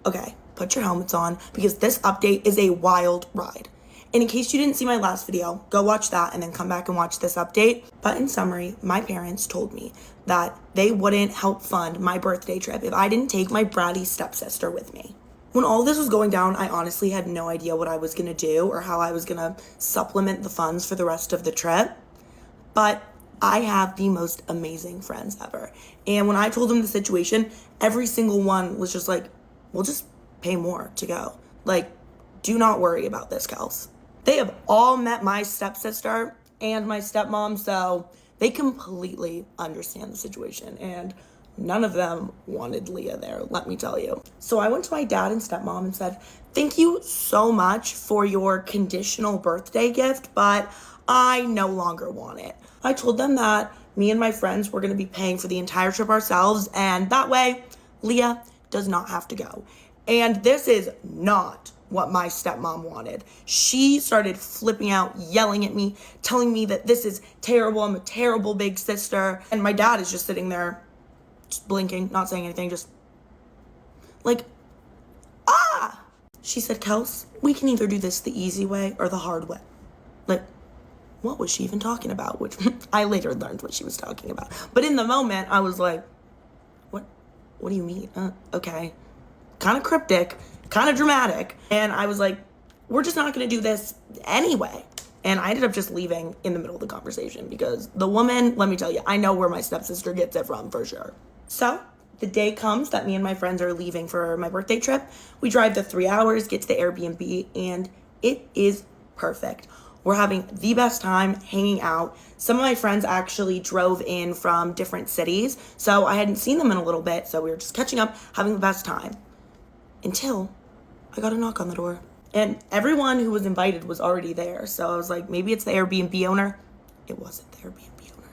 Okay, put your helmets on because this update is a wild ride. And in case you didn't see my last video, go watch that and then come back and watch this update. But in summary, my parents told me that they wouldn't help fund my birthday trip if I didn't take my bratty stepsister with me. When all this was going down, I honestly had no idea what I was gonna do or how I was gonna supplement the funds for the rest of the trip. But I have the most amazing friends ever. And when I told them the situation, every single one was just like, we'll just pay more to go. Like, do not worry about this, Kels. They have all met my stepsister and my stepmom, so they completely understand the situation. And none of them wanted Leah there, let me tell you. So I went to my dad and stepmom and said, thank you so much for your conditional birthday gift, but I no longer want it. I told them that me and my friends were gonna be paying for the entire trip ourselves, and that way, Leah does not have to go. And this is not what my stepmom wanted. She started flipping out, yelling at me, telling me that this is terrible, I'm a terrible big sister. And my dad is just sitting there, just blinking, not saying anything, just like, ah! She said, Kels, we can either do this the easy way or the hard way. Like, what was she even talking about? Which I later learned what she was talking about. But in the moment, I was like, what do you mean? Okay. Kind of cryptic, kind of dramatic. And I was like, we're just not going to do this anyway. And I ended up just leaving in the middle of the conversation because the woman, let me tell you, I know where my stepsister gets it from for sure. So the day comes that me and my friends are leaving for my birthday trip. We drive the 3 hours, get to the Airbnb, and it is perfect. We're having the best time hanging out. Some of my friends actually drove in from different cities, so I hadn't seen them in a little bit, so we were just catching up, having the best time. Until I got a knock on the door. And everyone who was invited was already there, so I was like, maybe it's the Airbnb owner. It wasn't the Airbnb owner.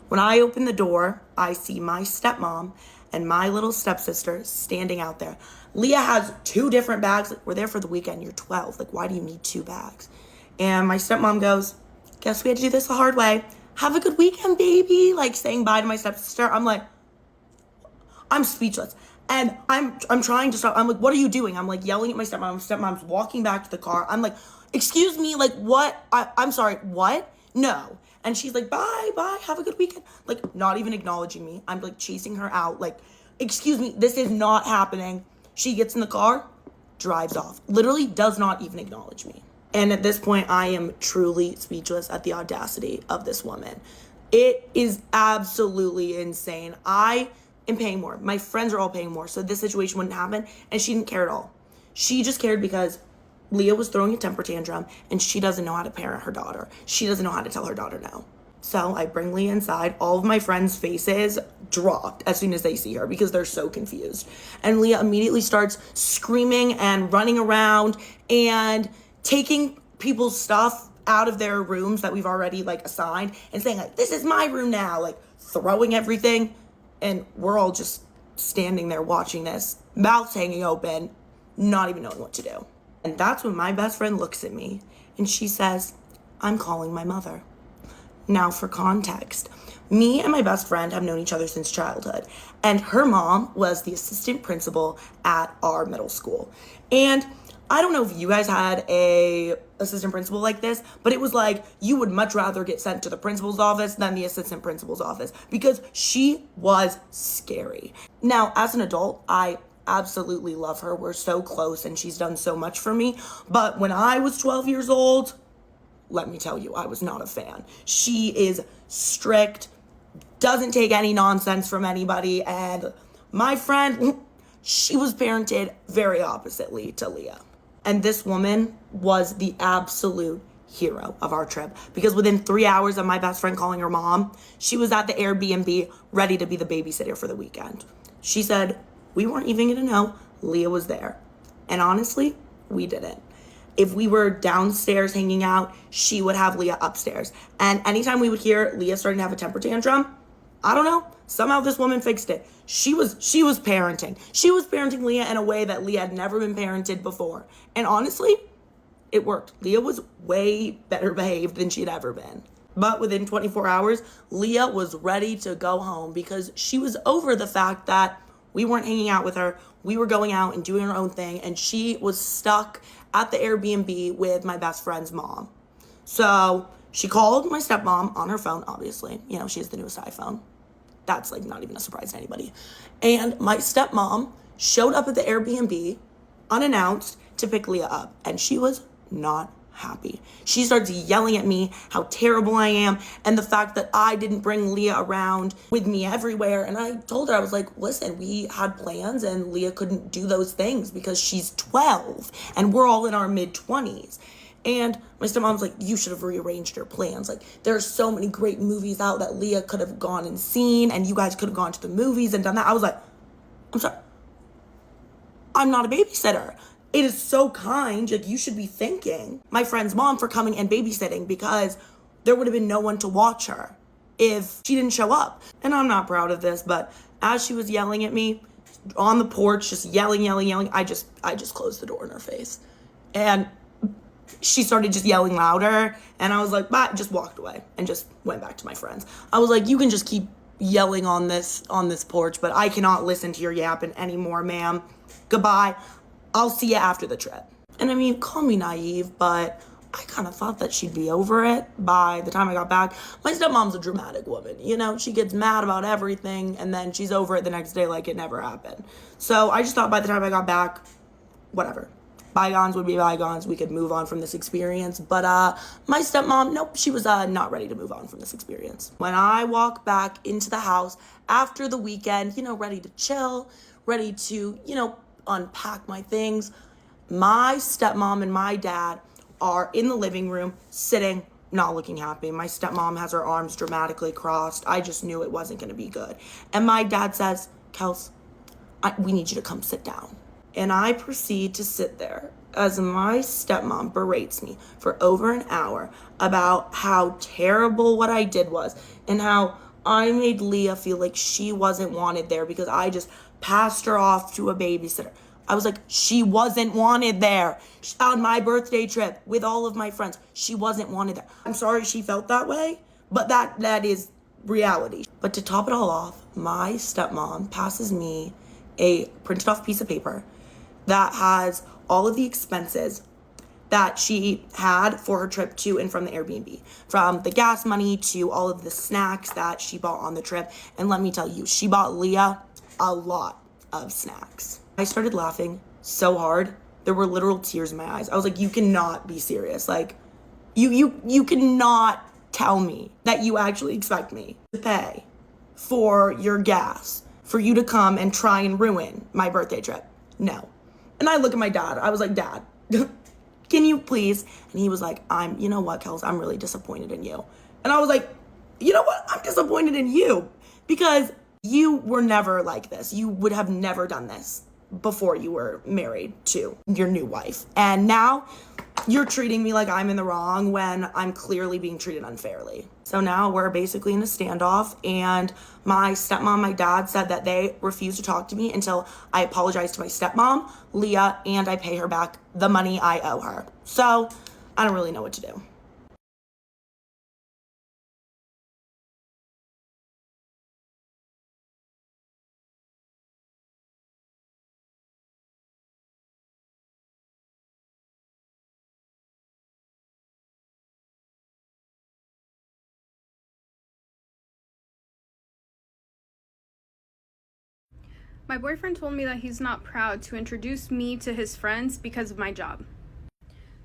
When I open the door, I see my stepmom and my little stepsister standing out there. Leah has 2 different bags. Like, we're there for the weekend, you're 12. Like, why do you need 2 bags? And my stepmom goes, guess we had to do this the hard way. Have a good weekend, baby. Like, saying bye to my stepsister. I'm like, I'm speechless. And I'm trying to stop. I'm like, what are you doing? I'm like yelling at my stepmom. My stepmom's walking back to the car. I'm like, excuse me, like what? I'm sorry, what? No. And she's like, bye, have a good weekend. Like, not even acknowledging me. I'm like chasing her out. Like, excuse me, this is not happening. She gets in the car, drives off. Literally does not even acknowledge me. And at this point, I am truly speechless at the audacity of this woman. It is absolutely insane. I am paying more. My friends are all paying more, so this situation wouldn't happen, and she didn't care at all. She just cared because Leah was throwing a temper tantrum, and she doesn't know how to parent her daughter. She doesn't know how to tell her daughter no. So I bring Leah inside. All of my friends' faces dropped as soon as they see her because they're so confused. And Leah immediately starts screaming and running around and taking people's stuff out of their rooms that we've already like assigned and saying like, this is my room now, like throwing everything. And we're all just standing there watching this, mouths hanging open, not even knowing what to do. And that's when my best friend looks at me and she says, I'm calling my mother. Now for context, me and my best friend have known each other since childhood, and her mom was the assistant principal at our middle school. And I don't know if you guys had a assistant principal like this, but it was like you would much rather get sent to the principal's office than the assistant principal's office because she was scary. Now, as an adult, I absolutely love her. We're so close and she's done so much for me. But when I was 12 years old, let me tell you, I was not a fan. She is strict, doesn't take any nonsense from anybody, and my friend, she was parented very oppositely to Leah. And this woman was the absolute hero of our trip because within 3 hours of my best friend calling her mom, she was at the Airbnb ready to be the babysitter for the weekend. She said, we weren't even gonna know Leah was there. And honestly, we didn't. If we were downstairs hanging out, she would have Leah upstairs. And anytime we would hear Leah starting to have a temper tantrum, I don't know, somehow this woman fixed it. She was parenting. She was parenting Leah in a way that Leah had never been parented before. And honestly, it worked. Leah was way better behaved than she'd ever been. But within 24 hours, Leah was ready to go home because she was over the fact that We weren't hanging out with her. We were going out and doing our own thing, and she was stuck at the Airbnb with my best friend's mom. So she called my stepmom on her phone, obviously. You know, she has the newest iPhone. That's like not even a surprise to anybody. And my stepmom showed up at the Airbnb unannounced to pick Leah up, and she was not happy. She starts yelling at me how terrible I am and the fact that I didn't bring Leah around with me everywhere. And I told her, I was like, listen, we had plans and Leah couldn't do those things because she's 12 and we're all in our mid-20s. And my stepmom's like, you should have rearranged your plans. Like, there are so many great movies out that Leah could have gone and seen, and you guys could have gone to the movies and done that. I was like, I'm sorry. I'm not a babysitter. It is so kind. Like, you should be thanking my friend's mom for coming and babysitting, because there would have been no one to watch her if she didn't show up. And I'm not proud of this, but as she was yelling at me on the porch, just yelling, I just closed the door in her face. And she started just yelling louder, and I was like, bye, just walked away and just went back to my friends. I was like, you can just keep yelling on this porch, but I cannot listen to your yapping anymore, ma'am. Goodbye. I'll see you after the trip. And I mean, call me naive, but I kind of thought that she'd be over it by the time I got back. My stepmom's a dramatic woman. You know, she gets mad about everything, and then she's over it the next day like it never happened. So I just thought by the time I got back, whatever. Bygones would be bygones. We could move on from this experience. But my stepmom, nope, she was not ready to move on from this experience. When I walk back into the house after the weekend, you know, ready to chill, ready to, you know, unpack my things, my stepmom and my dad are in the living room sitting, not looking happy. My stepmom has her arms dramatically crossed. I just knew it wasn't going to be good. And my dad says, Kels, we need you to come sit down. And I proceed to sit there as my stepmom berates me for over an hour about how terrible what I did was and how I made Leah feel like she wasn't wanted there because I just passed her off to a babysitter. I was like, she wasn't wanted there. On my birthday trip with all of my friends, she wasn't wanted there. I'm sorry she felt that way, but that is reality. But to top it all off, my stepmom passes me a printed off piece of paper that has all of the expenses that she had for her trip to and from the Airbnb, from the gas money to all of the snacks that she bought on the trip. And let me tell you, she bought Leah a lot of snacks. I started laughing so hard. There were literal tears in my eyes. I was like, you cannot be serious. Like, you cannot tell me that you actually expect me to pay for your gas for you to come and try and ruin my birthday trip. No. And I look at my dad. I was like, Dad, can you please? And he was like, you know what, Kels, I'm really disappointed in you. And I was like, you know what? I'm disappointed in you because you were never like this. You would have never done this before you were married to your new wife. And now you're treating me like I'm in the wrong when I'm clearly being treated unfairly. So now we're basically in a standoff, and my stepmom, my dad said that they refuse to talk to me until I apologize to my stepmom, Leah, and I pay her back the money I owe her. So I don't really know what to do. My boyfriend told me that he's not proud to introduce me to his friends because of my job.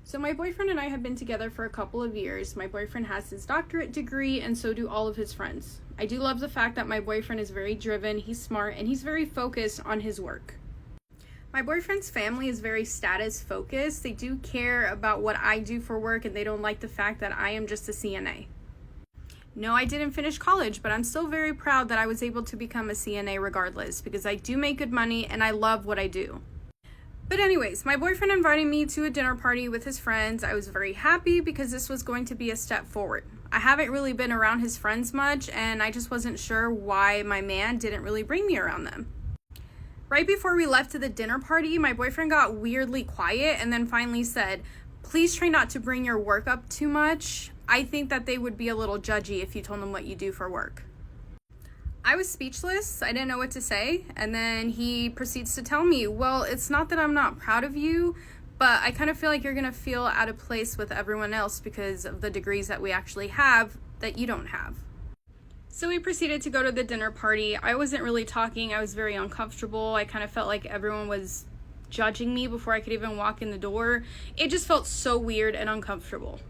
So my boyfriend and I have been together for a couple of years. My boyfriend has his doctorate degree, and so do all of his friends. I do love the fact that my boyfriend is very driven, he's smart, and he's very focused on his work. My boyfriend's family is very status focused. They do care about what I do for work, and they don't like the fact that I am just a CNA. No, I didn't finish college, but I'm still very proud that I was able to become a CNA regardless, because I do make good money and I love what I do. But anyways, my boyfriend invited me to a dinner party with his friends. I was very happy because this was going to be a step forward. I haven't really been around his friends much, and I just wasn't sure why my man didn't really bring me around them. Right before we left to the dinner party, my boyfriend got weirdly quiet and then finally said, "Please try not to bring your work up too much. I think that they would be a little judgy if you told them what you do for work." I was speechless. I didn't know what to say. And then he proceeds to tell me, well, it's not that I'm not proud of you, but I kind of feel like you're going to feel out of place with everyone else because of the degrees that we actually have that you don't have. So we proceeded to go to the dinner party. I wasn't really talking. I was very uncomfortable. I kind of felt like everyone was judging me before I could even walk in the door. It just felt so weird and uncomfortable.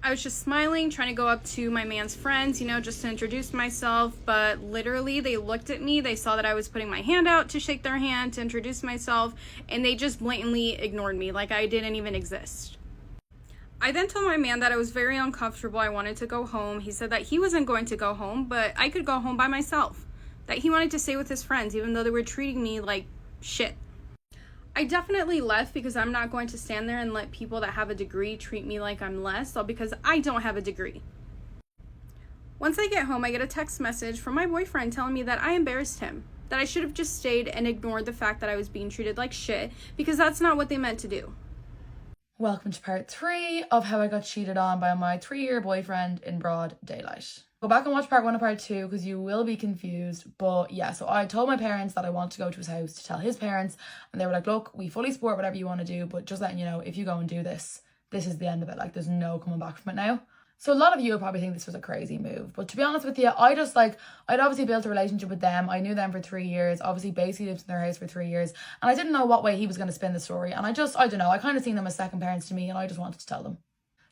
I was just smiling, trying to go up to my man's friends, just to introduce myself, but literally they looked at me, they saw that I was putting my hand out to shake their hand, to introduce myself, and they just blatantly ignored me, like I didn't even exist. I then told my man that I was very uncomfortable, I wanted to go home. He said that he wasn't going to go home, but I could go home by myself. That he wanted to stay with his friends, even though they were treating me like shit. I definitely left because I'm not going to stand there and let people that have a degree treat me like I'm less, all because I don't have a degree. Once I get home, I get a text message from my boyfriend telling me that I embarrassed him, that I should have just stayed and ignored the fact that I was being treated like shit, because that's not what they meant to do. Welcome to part 3 of how I got cheated on by my 3-year boyfriend in broad daylight. Go back and watch part 1 and part 2 because you will be confused. But yeah, so I told my parents that I wanted to go to his house to tell his parents, and they were like, look, we fully support whatever you want to do, but just letting you know, if you go and do this, this is the end of it. Like, there's no coming back from it now. So a lot of you will probably think this was a crazy move, but to be honest with you, I'd obviously built a relationship with them. I knew them for 3 years, obviously basically lived in their house for 3 years, and I didn't know what way he was going to spin the story. And I don't know, I kind of seen them as second parents to me, and I just wanted to tell them.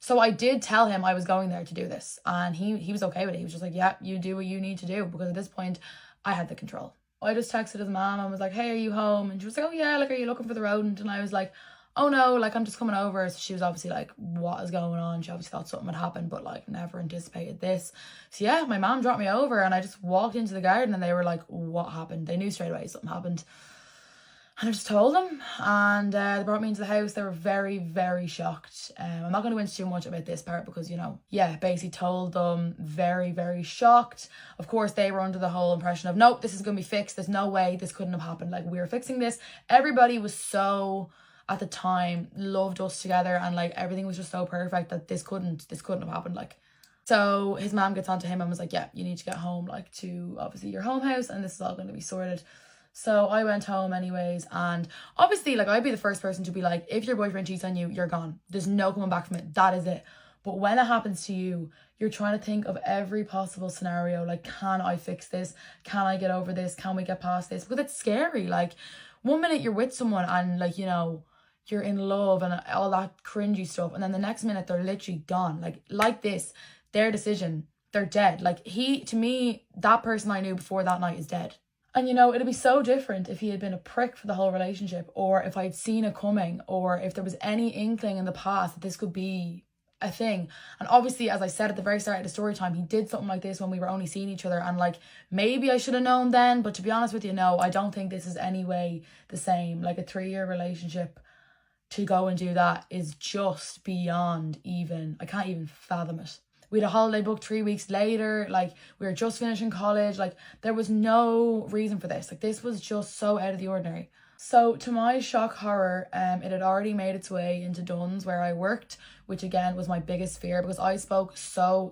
So I did tell him I was going there to do this, and he was okay with it. He was just like, yeah, you do what you need to do, because at this point I had the control. I just texted his mom and was like, hey, are you home? And she was like, oh yeah, like, are you looking for the rodent? And I was like, oh no, like, I'm just coming over. So she was obviously like, what is going on? She obviously thought something had happened, but like never anticipated this. So yeah, my mom dropped me over and I just walked into the garden and they were like, what happened? They knew straight away something happened. And I just told them, and they brought me into the house. They were very, very shocked. I'm not going to go into too much about this part because, basically told them, very, very shocked. Of course, they were under the whole impression of, nope, this is going to be fixed. There's no way this couldn't have happened. Like, we were fixing this. Everybody was so, at the time, loved us together, and like everything was just so perfect that this couldn't have happened. Like, so his mom gets onto him and was like, yeah, you need to get home, like, to obviously your home house, and this is all going to be sorted. So I went home anyways, and obviously, like, I'd be the first person to be like, if your boyfriend cheats on you, you're gone. There's no coming back from it. That is it. But when it happens to you, you're trying to think of every possible scenario. Like, can I fix this? Can I get over this? Can we get past this? Because it's scary. Like, one minute you're with someone and, like, you're in love and all that cringy stuff, and then the next minute they're literally gone. Like this, their decision, they're dead. Like, to me, that person I knew before that night is dead. And it'd be so different if he had been a prick for the whole relationship, or if I'd seen it coming, or if there was any inkling in the past that this could be a thing. And obviously, as I said at the very start of the story time, he did something like this when we were only seeing each other, and like, maybe I should have known then, but to be honest with you, no, I don't think this is any way the same. Like, a 3-year relationship, to go and do that is just beyond even, I can't even fathom it. We had a holiday booked 3 weeks later. Like, we were just finishing college. Like, there was no reason for this. Like, this was just so out of the ordinary. So to my shock horror, it had already made its way into Dunn's where I worked, which again was my biggest fear because I spoke so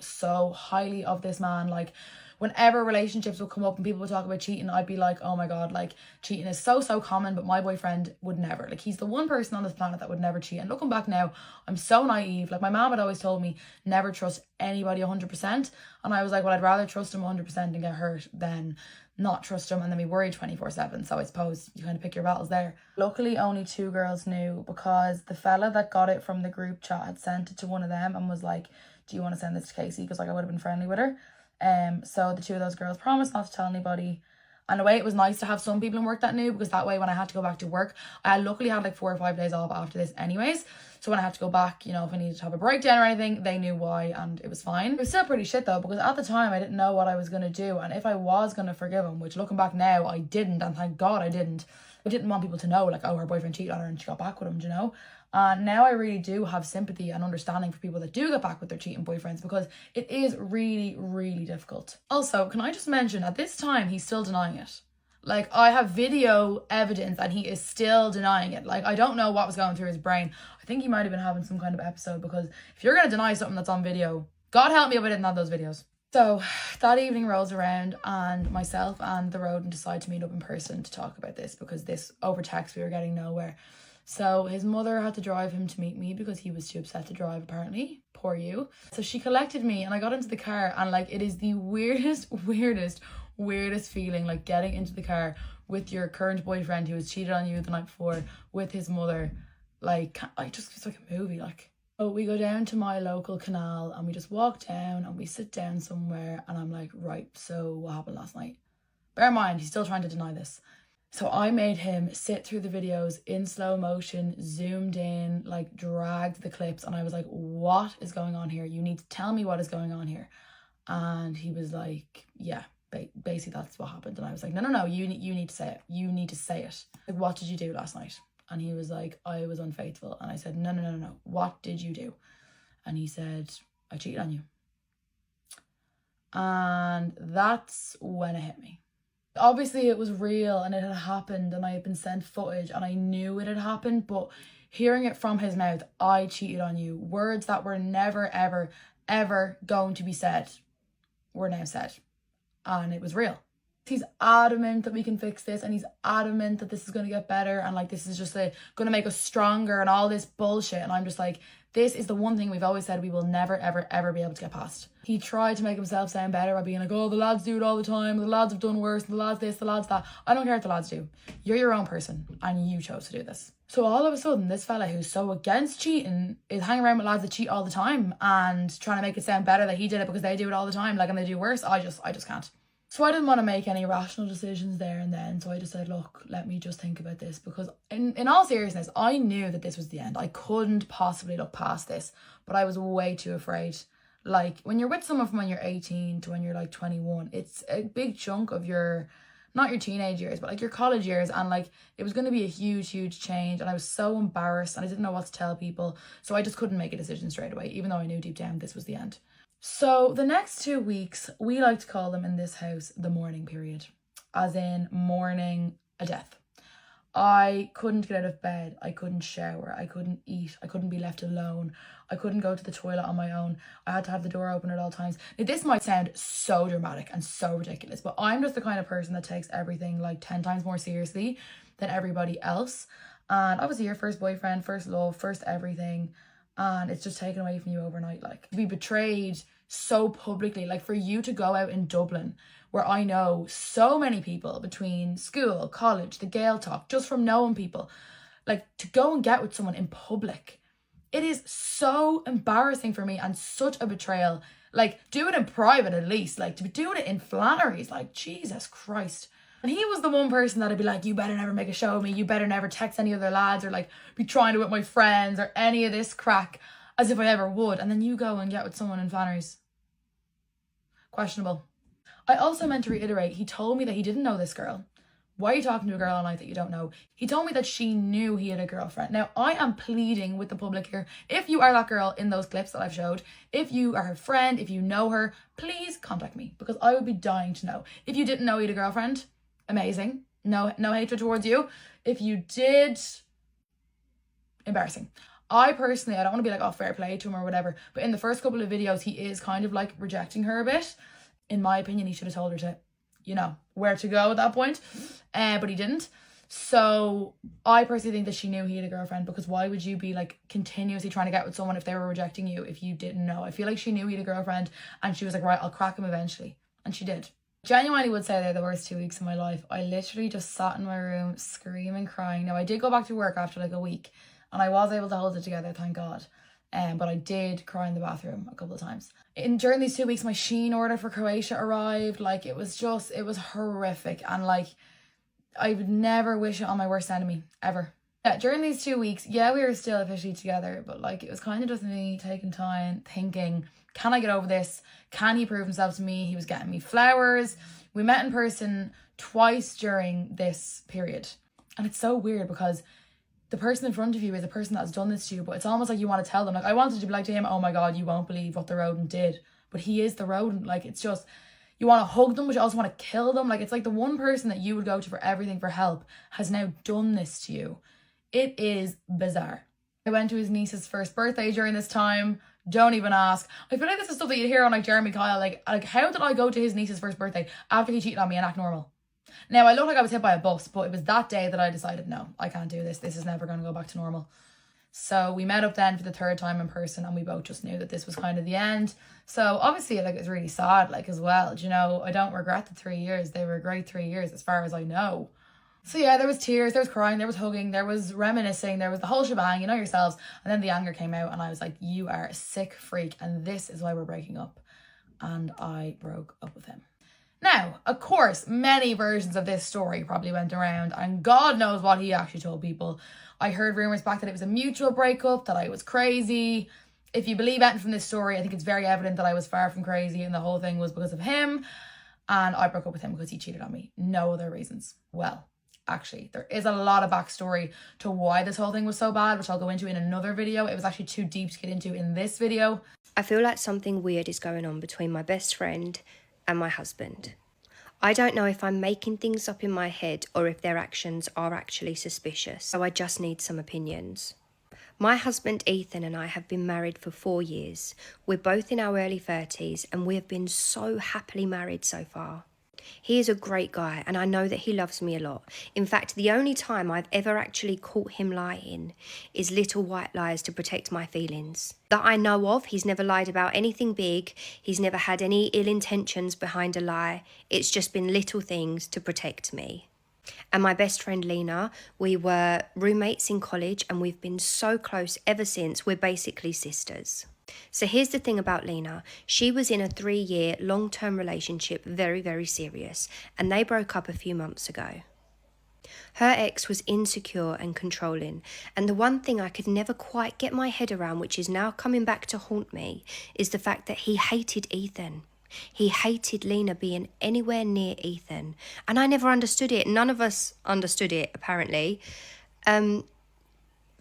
highly of this man. Like, whenever relationships would come up and people would talk about cheating, I'd be like, oh my God, like, cheating is so common, but my boyfriend would never. Like, he's the one person on this planet that would never cheat. And looking back now, I'm so naive. Like, my mom had always told me, never trust anybody 100%. And I was like, well, I'd rather trust him 100% and get hurt than not trust him and then be worried 24/7. So I suppose you kind of pick your battles there. Luckily, only 2 girls knew, because the fella that got it from the group chat had sent it to one of them and was like, do you want to send this to Casey? Because like, I would have been friendly with her. So the 2 of those girls promised not to tell anybody. And in a way, it was nice to have some people in work that knew, because that way when I had to go back to work, I luckily had like 4 or 5 days off after this anyways. So when I had to go back, if I needed to have a breakdown or anything, they knew why and it was fine. It was still pretty shit though, because at the time I didn't know what I was going to do. And if I was going to forgive him, which looking back now, I didn't, and thank God I didn't. I didn't want people to know, like, oh, her boyfriend cheated on her and she got back with him, And now I really do have sympathy and understanding for people that do get back with their cheating boyfriends, because it is really, really difficult. Also, can I just mention, at this time, he's still denying it. Like, I have video evidence and he is still denying it. Like, I don't know what was going through his brain. I think he might have been having some kind of episode, because if you're going to deny something that's on video, God help me if I didn't have those videos. So that evening rolls around and myself and the rodent decide to meet up in person to talk about this, because this over text we were getting nowhere. So his mother had to drive him to meet me because he was too upset to drive, apparently. Poor you. So she collected me and I got into the car, and like it is the weirdest feeling, like getting into the car with your current boyfriend who has cheated on you the night before with his mother. Like, I just, it's like a movie, like. So we go down to my local canal and we just walk down and we sit down somewhere, and I'm like, right, so what happened last night? Bear in mind, he's still trying to deny this. So I made him sit through the videos in slow motion, zoomed in, like dragged the clips, and I was like, what is going on here? You need to tell me what is going on here. And he was like, yeah, basically that's what happened. And I was like, no, you need to say it. You need to say it. Like, what did you do last night? And he was like, I was unfaithful. And I said, no. What did you do? And he said, I cheated on you. And that's when it hit me. Obviously it was real and it had happened, and I had been sent footage and I knew it had happened, but hearing it from his mouth, I cheated on you, words that were never, ever going to be said, were now said. And it was real. He's adamant that we can fix this, and he's adamant that this is going to get better, and like this is just going to make us stronger and all this bullshit. And I'm just like, this is the one thing we've always said we will never, ever be able to get past. He tried to make himself sound better by being like, oh, the lads do it all the time, the lads have done worse, the lads this, the lads that. I don't care what the lads do. You're your own person and you chose to do this. So all of a sudden, this fella who's so against cheating is hanging around with lads that cheat all the time and trying to make it sound better that he did it because they do it all the time, like, and they do worse. I just can't. So I didn't want to make any rational decisions there and then. So I decided, look, let me just think about this, because in all seriousness, I knew that this was the end. I couldn't possibly look past this, but I was way too afraid. Like, when you're with someone from when you're 18 to when you're like 21, it's a big chunk of your, not your teenage years, but like your college years. And like, it was going to be a huge change. And I was so embarrassed and I didn't know what to tell people. So I just couldn't make a decision straight away, even though I knew deep down this was the end. So the next 2 weeks, we like to call them in this house the mourning period, as in mourning a death. I couldn't get out of bed, I couldn't shower, I couldn't eat, I couldn't be left alone, I couldn't go to the toilet on my own, I had to have the door open at all times. Now, this might sound so dramatic and so ridiculous, but I'm just the kind of person that takes everything like 10 times more seriously than everybody else. And obviously your first boyfriend, first love, first everything, and it's just taken away from you overnight. Like, to be betrayed so publicly, like for you to go out in Dublin, where I know so many people between school, college, the Gael talk, just from knowing people, like to go and get with someone in public, it is so embarrassing for me and such a betrayal. Like, do it in private at least, like to be doing it in Flannery's, like Jesus Christ. And he was the one person that'd be like, you better never make a show of me, you better never text any other lads, or like be trying to with my friends or any of this crack, as if I ever would. And then you go and get with someone in Flannery's. Questionable. I also meant to reiterate, he told me that he didn't know this girl. Why are you talking to a girl all night that you don't know? He told me that she knew he had a girlfriend. Now, I am pleading with the public here. If you are that girl in those clips that I've showed, if you are her friend, if you know her, please contact me, because I would be dying to know. If you didn't know he had a girlfriend, amazing. No hatred towards you. If you did, embarrassing. I personally, I don't want to be like, oh, fair play to him or whatever, but in the first couple of videos, he is kind of like rejecting her a bit. In my opinion, he should have told her to, you know, where to go at that point, but he didn't. So I personally think that she knew he had a girlfriend, because why would you be like continuously trying to get with someone if they were rejecting you if you didn't know? I feel like she knew he had a girlfriend and she was like, right, I'll crack him eventually. And she did. Genuinely would say they're the worst 2 weeks of my life. I literally just sat in my room screaming, crying. Now, I did go back to work after like a week and I was able to hold it together, thank God. But I did cry in the bathroom a couple of times. During these 2 weeks, my Shein order for Croatia arrived. Like, it was horrific. And like, I would never wish it on my worst enemy, ever. Yeah, during these 2 weeks, yeah, we were still officially together, but like, it was kind of just me taking time, thinking, can I get over this? Can he prove himself to me? He was getting me flowers. We met in person twice during this period. And it's so weird because the person in front of you is a person that's done this to you, but it's almost like you want to tell them. Like, I wanted to be like to him, oh my God, you won't believe what the rodent did. But he is the rodent. Like, it's just, you want to hug them, but you also want to kill them. Like, it's like the one person that you would go to for everything, for help, has now done this to you. It is bizarre. I went to his niece's first birthday during this time. Don't even ask. I feel like this is stuff that you hear on like Jeremy Kyle. Like how did I go to his niece's first birthday after he cheated on me and act normal? Now, I look like I was hit by a bus, but it was that day that I decided, no, I can't do this. This is never going to go back to normal. So we met up then for the third time in person, and we both just knew that this was kind of the end. So obviously, like, it's really sad, like, as well. Do you know, I don't regret the 3 years. They were a great 3 years as far as I know. So yeah, there was tears, there was crying, there was hugging, there was reminiscing, there was the whole shebang, you know yourselves. And then the anger came out and I was like, you are a sick freak and this is why we're breaking up. And I broke up with him. Now, of course, many versions of this story probably went around and God knows what he actually told people. I heard rumours back that it was a mutual breakup, that I was crazy. If you believe anything from this story, I think it's very evident that I was far from crazy and the whole thing was because of him. And I broke up with him because he cheated on me. No other reasons. Well, actually, there is a lot of backstory to why this whole thing was so bad, which I'll go into in another video. It was actually too deep to get into in this video. I feel like something weird is going on between my best friend and my husband. I don't know if I'm making things up in my head or if their actions are actually suspicious, so I just need some opinions. My husband Ethan and I have been married for 4 years. We're both in our early 30s and we have been so happily married so far. He is a great guy and I know that he loves me a lot. In fact, the only time I've ever actually caught him lying is little white lies to protect my feelings. That I know of, he's never lied about anything big. He's never had any ill intentions behind a lie. It's just been little things to protect me. And my best friend Lena, we were roommates in college and we've been so close ever since. We're basically sisters. So here's the thing about Lena. She was in a 3-year long-term relationship, very, very serious, and they broke up a few months ago. Her ex was insecure and controlling, and the one thing I could never quite get my head around, which is now coming back to haunt me, is the fact that he hated Ethan. He hated Lena being anywhere near Ethan, and I never understood it. None of us understood it, apparently.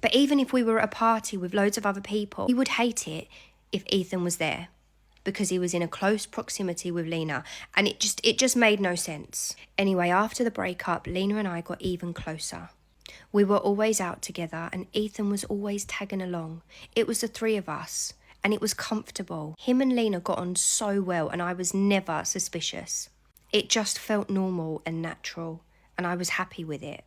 But even if we were at a party with loads of other people, he would hate it if Ethan was there because he was in a close proximity with Lena and it just made no sense. Anyway, after the breakup, Lena and I got even closer. We were always out together and Ethan was always tagging along. It was the 3 of us and it was comfortable. Him and Lena got on so well and I was never suspicious. It just felt normal and natural and I was happy with it.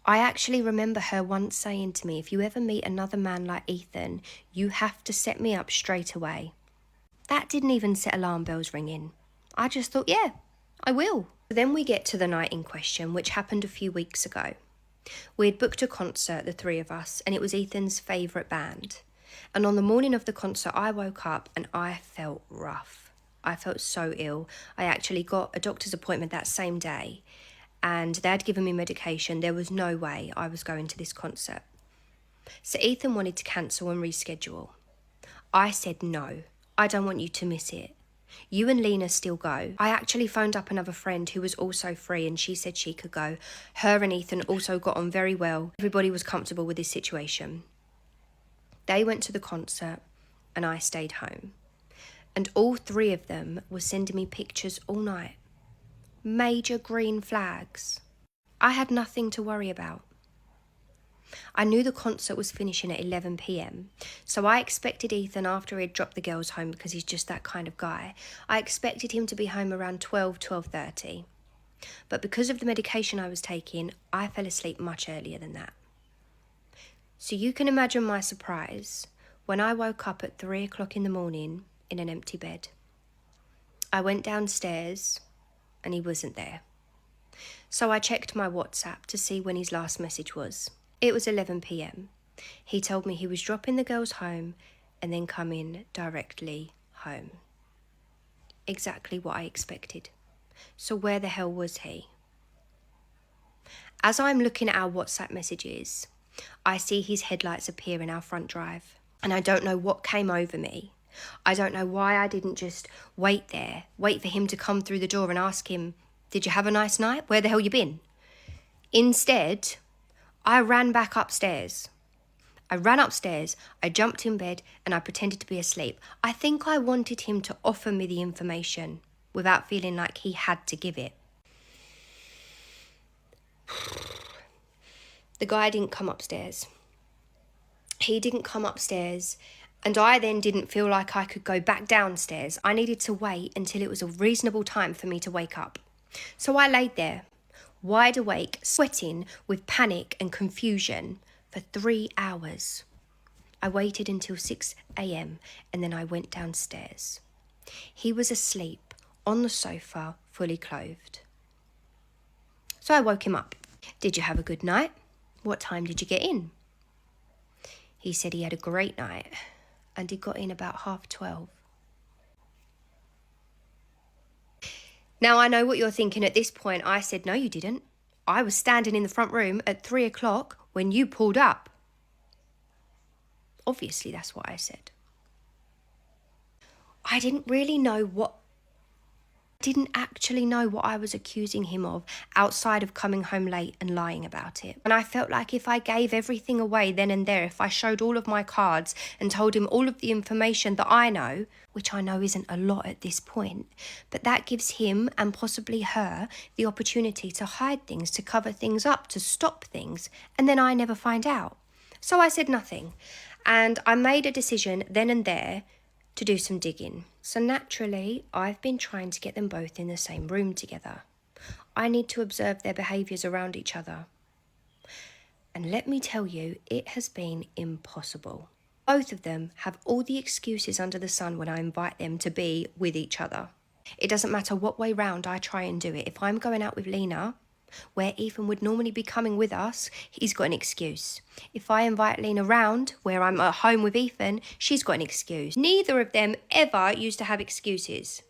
I actually remember her once saying to me, if you ever meet another man like Ethan, you have to set me up straight away. That didn't even set alarm bells ringing. I just thought, yeah, I will. Then we get to the night in question, which happened a few weeks ago. We had booked a concert, the 3 of us, and it was Ethan's favourite band. And on the morning of the concert, I woke up and I felt rough. I felt so ill. I actually got a doctor's appointment that same day. And they had given me medication. There was no way I was going to this concert. So Ethan wanted to cancel and reschedule. I said no, I don't want you to miss it. You and Lena still go. I actually phoned up another friend who was also free and she said she could go. Her and Ethan also got on very well. Everybody was comfortable with this situation. They went to the concert and I stayed home. And all 3 of them were sending me pictures all night. Major green flags. I had nothing to worry about. I knew the concert was finishing at 11 p.m, so I expected Ethan, after he'd dropped the girls home because he's just that kind of guy, I expected him to be home around 12:30. But because of the medication I was taking, I fell asleep much earlier than that. So you can imagine my surprise when I woke up at 3 o'clock in the morning in an empty bed. I went downstairs and he wasn't there. So I checked my WhatsApp to see when his last message was. It was 11 p.m. He told me he was dropping the girls home and then coming directly home. Exactly what I expected. So where the hell was he? As I'm looking at our WhatsApp messages, I see his headlights appear in our front drive. And I don't know what came over me. I don't know why I didn't just wait for him to come through the door and ask him, did you have a nice night? Where the hell you been? Instead, I ran back upstairs. I jumped in bed and I pretended to be asleep. I think I wanted him to offer me the information without feeling like he had to give it. The guy didn't come upstairs. He didn't come upstairs And I then didn't feel like I could go back downstairs. I needed to wait until it was a reasonable time for me to wake up. So I laid there, wide awake, sweating with panic and confusion for 3 hours. I waited until 6 a.m. and then I went downstairs. He was asleep on the sofa, fully clothed. So I woke him up. Did you have a good night? What time did you get in? He said he had a great night and he got in about 12:30. Now I know what you're thinking at this point. I said, no, you didn't. I was standing in the front room at 3 o'clock when you pulled up. Obviously, that's what I said. I didn't actually know what I was accusing him of outside of coming home late and lying about it. And I felt like if I gave everything away then and there, if I showed all of my cards and told him all of the information that I know, which I know isn't a lot at this point, but that gives him and possibly her the opportunity to hide things, to cover things up, to stop things, and then I never find out. So I said nothing, and I made a decision then and there to do some digging. So naturally, I've been trying to get them both in the same room together. I need to observe their behaviours around each other. And let me tell you, it has been impossible. Both of them have all the excuses under the sun when I invite them to be with each other. It doesn't matter what way round I try and do it. If I'm going out with Lena, where Ethan would normally be coming with us, he's got an excuse. If I invite Lena round, where I'm at home with Ethan, she's got an excuse. Neither of them ever used to have excuses.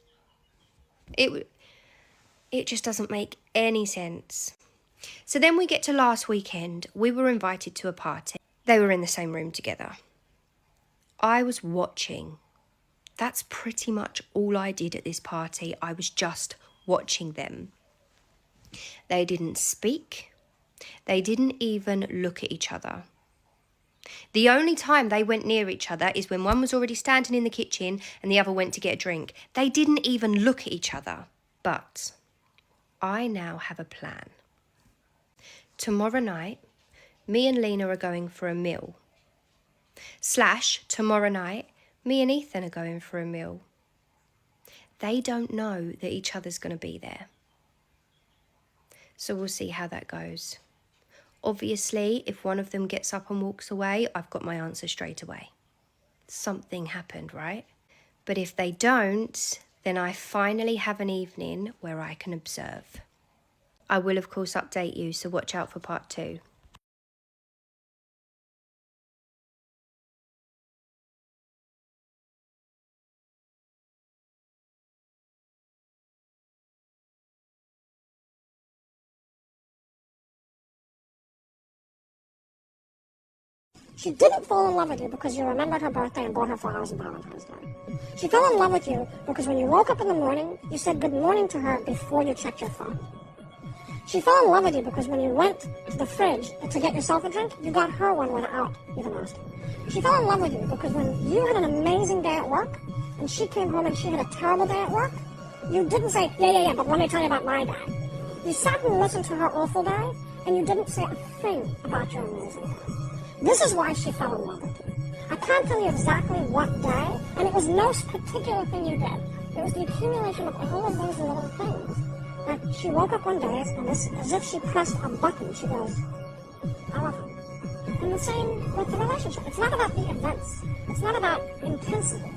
It just doesn't make any sense. So then we get to last weekend. We were invited to a party. They were in the same room together. I was watching. That's pretty much all I did at this party. I was just watching them. They didn't speak. They didn't even look at each other. The only time they went near each other is when one was already standing in the kitchen and the other went to get a drink. They didn't even look at each other. But I now have a plan. Tomorrow night, me and Lena are going for a meal. / tomorrow night, me and Ethan are going for a meal. They don't know that each other's going to be there. So we'll see how that goes. Obviously, if one of them gets up and walks away, I've got my answer straight away. Something happened, right? But if they don't, then I finally have an evening where I can observe. I will, of course, update you, so watch out for part 2. She didn't fall in love with you because you remembered her birthday and bought her flowers on Valentine's Day. She fell in love with you because when you woke up in the morning, you said good morning to her before you checked your phone. She fell in love with you because when you went to the fridge to get yourself a drink, you got her one without even asking. She fell in love with you because when you had an amazing day at work and she came home and she had a terrible day at work, you didn't say, yeah, but let me tell you about my day. You sat and listened to her awful day and you didn't say a thing about your amazing day. This is why she fell in love with you. I can't tell you exactly what day, and it was no particular thing you did. It was the accumulation of all of those little things. Like, she woke up one day, and as if she pressed a button, she goes, I love him. And the same with the relationship. It's not about the events. It's not about intensity.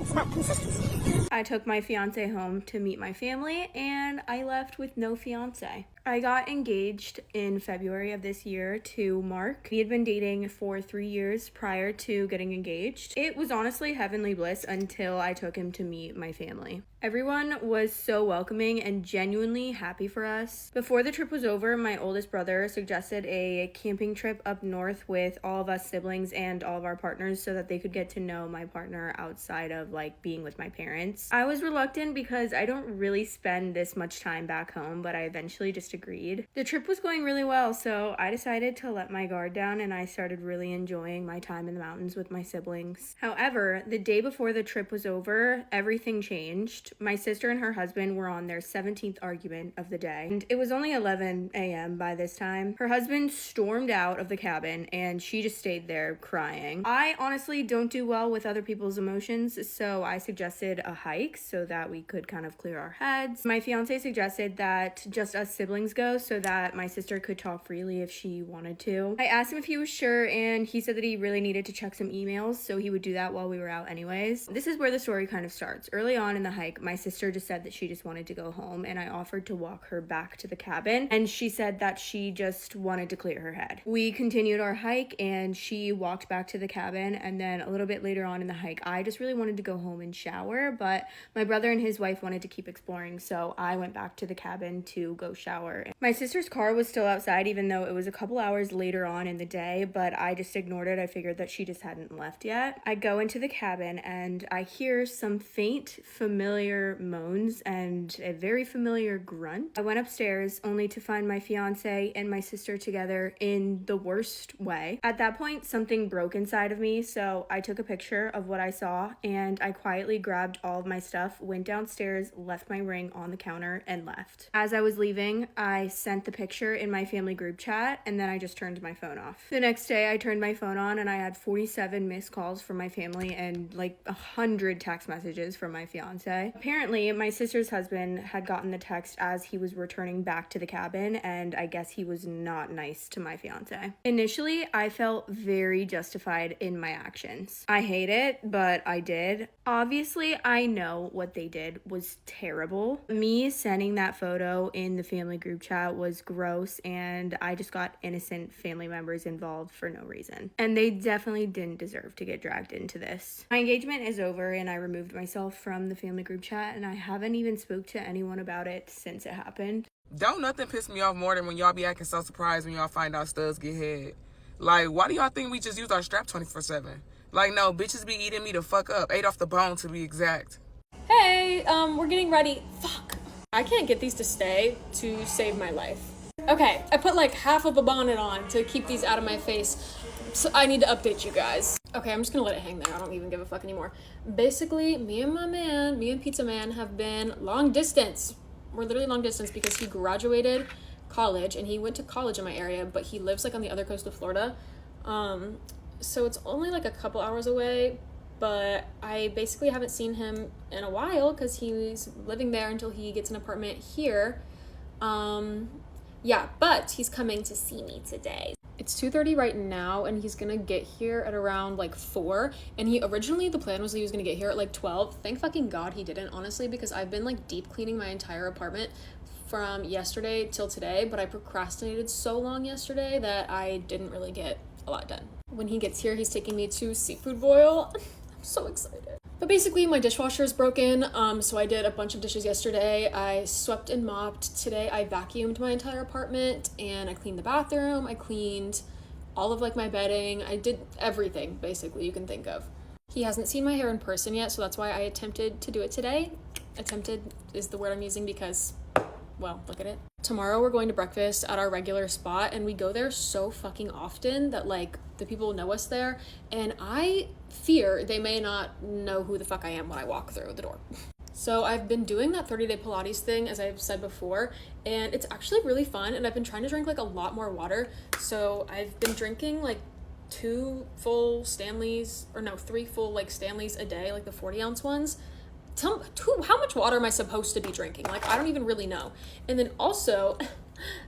It's about consistency. I took my fiance home to meet my family, and I left with no fiance. I got engaged in February of this year to Mark. We had been dating for 3 years prior to getting engaged. It was honestly heavenly bliss until I took him to meet my family. Everyone was so welcoming and genuinely happy for us. Before the trip was over, my oldest brother suggested a camping trip up north with all of us siblings and all of our partners so that they could get to know my partner outside of like being with my parents. I was reluctant because I don't really spend this much time back home, but I eventually just agreed. The trip was going really well, so I decided to let my guard down and I started really enjoying my time in the mountains with my siblings. However, the day before the trip was over, everything changed. My sister and her husband were on their 17th argument of the day, and it was only 11 a.m. by this time. Her husband stormed out of the cabin and she just stayed there crying. I honestly don't do well with other people's emotions, so I suggested a hike so that we could kind of clear our heads. My fiance suggested that just us siblings go so that my sister could talk freely if she wanted to. I asked him if he was sure, and he said that he really needed to check some emails, so he would do that while we were out anyways. This is where the story kind of starts. Early on in the hike, my sister just said that she just wanted to go home, and I offered to walk her back to the cabin, and she said that she just wanted to clear her head. We continued our hike, and she walked back to the cabin, and then a little bit later on in the hike, I just really wanted to go home and shower, but my brother and his wife wanted to keep exploring, so I went back to the cabin to go shower. My sister's car was still outside even though it was a couple hours later on in the day, but I just ignored it. I figured that she just hadn't left yet. I go into the cabin and I hear some faint, familiar moans and a very familiar grunt. I went upstairs only to find my fiance and my sister together in the worst way. At that point, something broke inside of me, so I took a picture of what I saw and I quietly grabbed all of my stuff, went downstairs, left my ring on the counter, and left. As I was leaving, I sent the picture in my family group chat and then I just turned my phone off. The next day, I turned my phone on and I had 47 missed calls from my family and like 100 text messages from my fiance. Apparently, my sister's husband had gotten the text as he was returning back to the cabin, and I guess he was not nice to my fiance. Initially, I felt very justified in my actions. I hate it, but I did. Obviously, I know what they did was terrible. Me sending that photo in the family group chat was gross, and I just got innocent family members involved for no reason. And they definitely didn't deserve to get dragged into this. My engagement is over and I removed myself from the family group chat, and I haven't even spoke to anyone about it since it happened. Don't nothing piss me off more than when y'all be acting so surprised when y'all find out studs get head. Like, why do y'all think we just use our strap 24/7? Like, no, bitches be eating me the fuck up. Ate off the bone, to be exact. Hey, we're getting ready. Fuck. I can't get these to stay to save my life. Okay, I put like half of a bonnet on to keep these out of my face. So I need to update you guys. Okay, I'm just gonna let it hang there. I don't even give a fuck anymore. Basically, me and Pizza Man have been long distance. We're literally long distance because he graduated college and he went to college in my area, but he lives like on the other coast of Florida. So it's only like a couple hours away, but I basically haven't seen him in a while because he's living there until he gets an apartment here. Yeah, but he's coming to see me today. It's 2:30 right now, and he's gonna get here at around like 4. And originally the plan was that he was gonna get here at like 12. Thank fucking God he didn't, honestly, because I've been like deep cleaning my entire apartment from yesterday till today, but I procrastinated so long yesterday that I didn't really get a lot done. When he gets here, he's taking me to Seafood Boil. I'm so excited. But basically, my dishwasher is broken, so I did a bunch of dishes yesterday. I swept and mopped. Today, I vacuumed my entire apartment, and I cleaned the bathroom. I cleaned all of, like, my bedding. I did everything, basically, you can think of. He hasn't seen my hair in person yet, so that's why I attempted to do it today. Attempted is the word I'm using because, well, look at it. Tomorrow, we're going to breakfast at our regular spot, and we go there so fucking often that, like, the people know us there, and I fear they may not know who the fuck I am when I walk through the door. So I've been doing that 30-day Pilates thing, as I've said before, and it's actually really fun, and I've been trying to drink like a lot more water. So I've been drinking like 3 full like Stanleys a day, like the 40-ounce ones. How much water am I supposed to be drinking? Like, I don't even really know. And then also,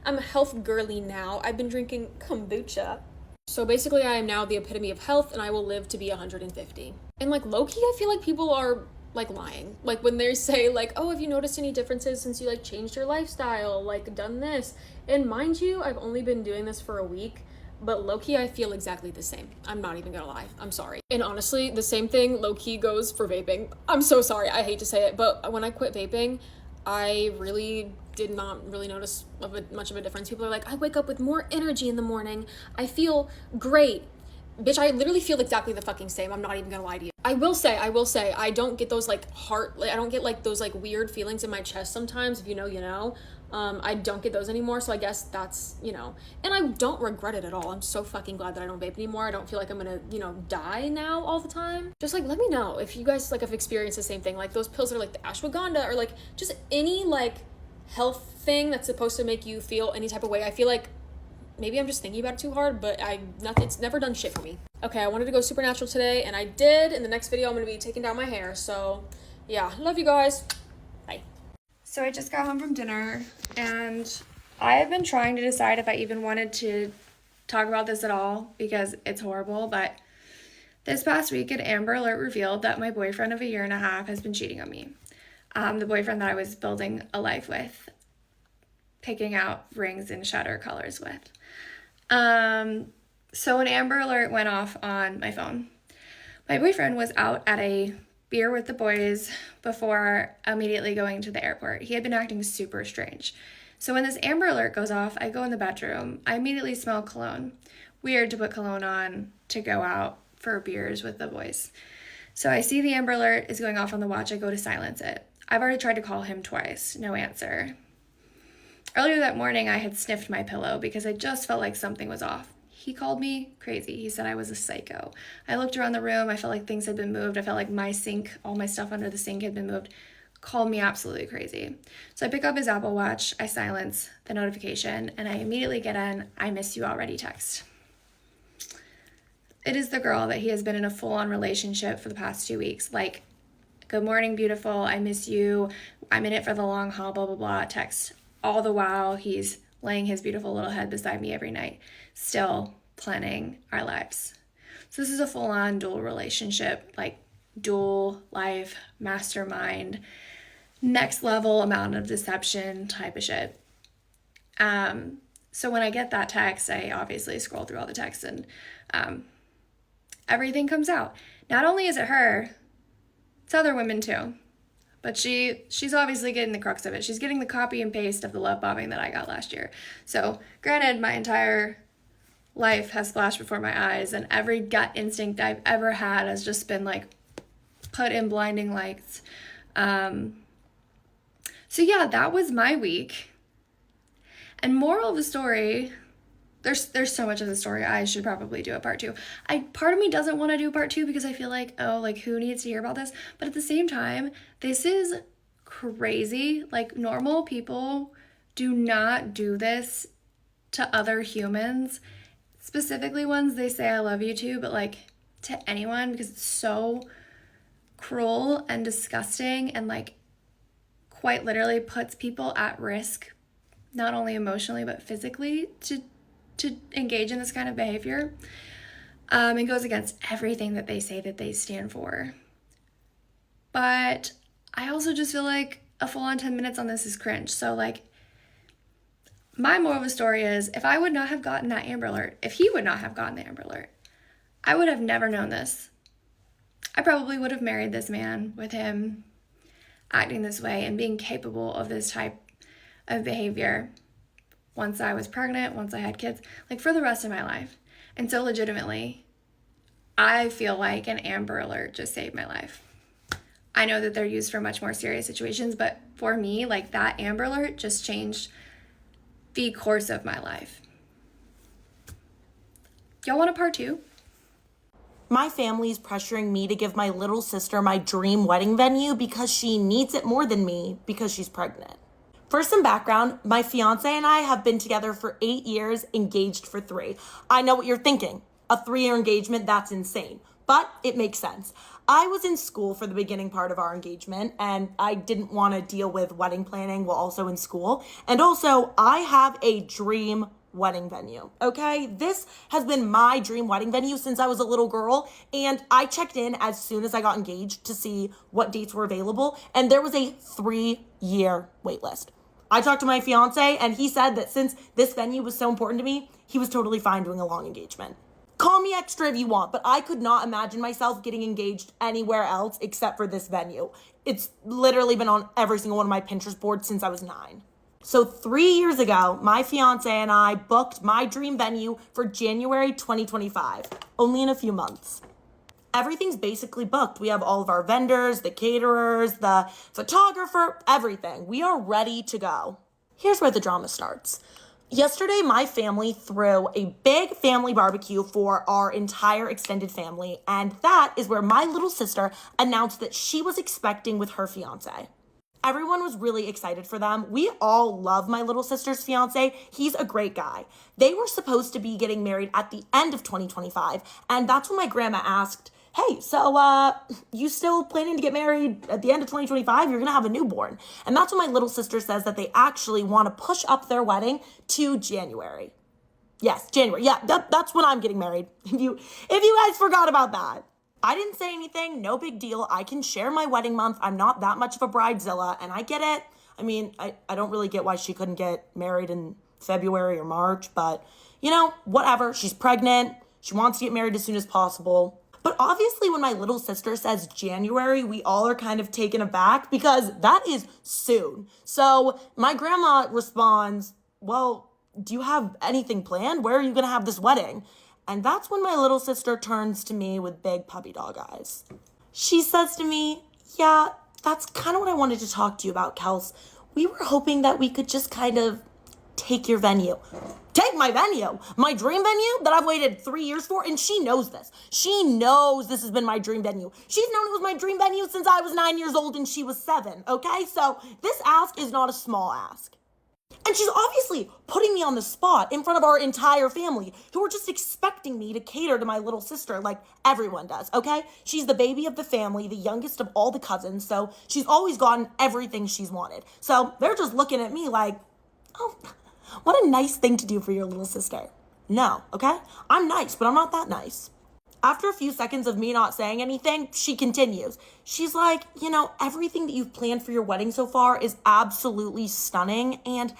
I'm a health girly now. I've been drinking kombucha. So basically, I am now the epitome of health, and I will live to be 150. And like, low-key, I feel like people are like lying. Like when they say like, oh, have you noticed any differences since you like changed your lifestyle, like done this? And mind you, I've only been doing this for a week, but low-key, I feel exactly the same. I'm not even gonna lie. I'm sorry. And honestly, the same thing low-key goes for vaping. I'm so sorry. I hate to say it, but when I quit vaping, I really did not really notice much of a difference. People are like, I wake up with more energy in the morning. I feel great. Bitch, I literally feel exactly the fucking same. I'm not even gonna lie to you. I will say, I don't get those like I don't get like those like weird feelings in my chest sometimes. If you know, you know. I don't get those anymore, so I guess that's, you know, and I don't regret it at all. I'm so fucking glad that I don't vape anymore. I don't feel like I'm gonna, you know, die now all the time. Just like, let me know if you guys like have experienced the same thing, like those pills that are like the ashwagandha, or like just any like health thing that's supposed to make you feel any type of way. I feel like maybe I'm just thinking about it too hard, but it's never done shit for me. Okay, I wanted to go supernatural today, and I did. In the next video, I'm gonna be taking down my hair. So yeah, love you guys. Bye. So I just got home from dinner, and I have been trying to decide if I even wanted to talk about this at all because it's horrible, but this past week an Amber Alert revealed that my boyfriend of a year and a half has been cheating on me. The boyfriend that I was building a life with, picking out rings and shutter colors with. So an Amber Alert went off on my phone. My boyfriend was out at a beer with the boys before immediately going to the airport. He had been acting super strange. So when this Amber Alert goes off, I go in the bedroom. I immediately smell cologne. Weird to put cologne on to go out for beers with the boys. So I see the Amber Alert is going off on the watch. I go to silence it. I've already tried to call him twice. No answer. Earlier that morning, I had sniffed my pillow because I just felt like something was off. He called me crazy. He said I was a psycho. I looked around the room. I felt like things had been moved. I felt like my sink, all my stuff under the sink had been moved. Called me absolutely crazy. So I pick up his Apple Watch. I silence the notification, and I immediately get an "I miss you already" text. It is the girl that he has been in a full-on relationship for the past 2 weeks. Like, "Good morning, beautiful. I miss you. I'm in it for the long haul, blah, blah, blah," text. All the while, he's laying his beautiful little head beside me every night, still planning our lives. So this is a full-on dual relationship, like dual life, mastermind, next level amount of deception type of shit. So when I get that text, I obviously scroll through all the texts, and everything comes out. Not only is it her, it's other women too. But she's obviously getting the crux of it. She's getting the copy and paste of the love bombing that I got last year. So granted, my entire life has flashed before my eyes, and every gut instinct I've ever had has just been like put in blinding lights. So yeah, that was my week. And moral of the story, there's so much of the story. I should probably do a part 2. Part of me doesn't want to do part 2 because I feel like, oh, like who needs to hear about this? But at the same time, this is crazy. Like, normal people do not do this to other humans, specifically ones they say I love you to, but like to anyone, because it's so cruel and disgusting, and like quite literally puts people at risk, not only emotionally but physically, to engage in this kind of behavior. It goes against everything that they say that they stand for. But I also just feel like a full-on 10 minutes on this is cringe. So like, my moral of the story is, if I would not have gotten that Amber Alert, if he would not have gotten the Amber Alert, I would have never known this. I probably would have married this man with him acting this way and being capable of this type of behavior once I was pregnant, once I had kids, like for the rest of my life. And so legitimately, I feel like an Amber Alert just saved my life. I know that they're used for much more serious situations, but for me, like that Amber Alert just changed the course of my life. Y'all want a part 2? My family's pressuring me to give my little sister my dream wedding venue because she needs it more than me because she's pregnant. For some background, my fiance and I have been together for 8 years, engaged for 3. I know what you're thinking. A 3-year engagement, that's insane. But it makes sense. I was in school for the beginning part of our engagement, and I didn't want to deal with wedding planning while also in school. And also, I have a dream wedding venue, okay? This has been my dream wedding venue since I was a little girl, and I checked in as soon as I got engaged to see what dates were available, and there was a 3-year wait list. I talked to my fiance, and he said that since this venue was so important to me, he was totally fine doing a long engagement. Call me extra if you want, but I could not imagine myself getting engaged anywhere else except for this venue. It's literally been on every single one of my Pinterest boards since I was 9. So 3 years ago, my fiance and I booked my dream venue for January 2025, only in a few months. Everything's basically booked. We have all of our vendors, the caterers, the photographer, everything. We are ready to go. Here's where the drama starts. Yesterday, my family threw a big family barbecue for our entire extended family, and that is where my little sister announced that she was expecting with her fiance. Everyone was really excited for them. We all love my little sister's fiance. He's a great guy. They were supposed to be getting married at the end of 2025, and that's when my grandma asked, hey, so you still planning to get married at the end of 2025? You're gonna have a newborn. And that's when my little sister says that they actually want to push up their wedding to January. Yes, January. Yeah, that's when I'm getting married. If you guys forgot about that. I didn't say anything, no big deal. I can share my wedding month. I'm not that much of a bridezilla, and I get it. I mean, I don't really get why she couldn't get married in February or March, but, whatever. She's pregnant. She wants to get married as soon as possible. But obviously, when my little sister says January, we all are kind of taken aback because that is soon. So my grandma responds, well, do you have anything planned? Where are you going to have this wedding? And that's when my little sister turns to me with big puppy dog eyes. She says to me, yeah, that's kind of what I wanted to talk to you about, Kels. We were hoping that we could just kind of take your venue. Take my venue, my dream venue that I've waited 3 years for, and she knows this. She knows this has been my dream venue. She's known it was my dream venue since I was 9 years old and she was 7, okay? So this ask is not a small ask. And she's obviously putting me on the spot in front of our entire family who are just expecting me to cater to my little sister like everyone does, okay? She's the baby of the family, the youngest of all the cousins, so she's always gotten everything she's wanted. So they're just looking at me like, oh, what a nice thing to do for your little sister. No, okay? I'm nice, but I'm not that nice. After a few seconds of me not saying anything, she continues. She's like, everything that you've planned for your wedding so far is absolutely stunning, and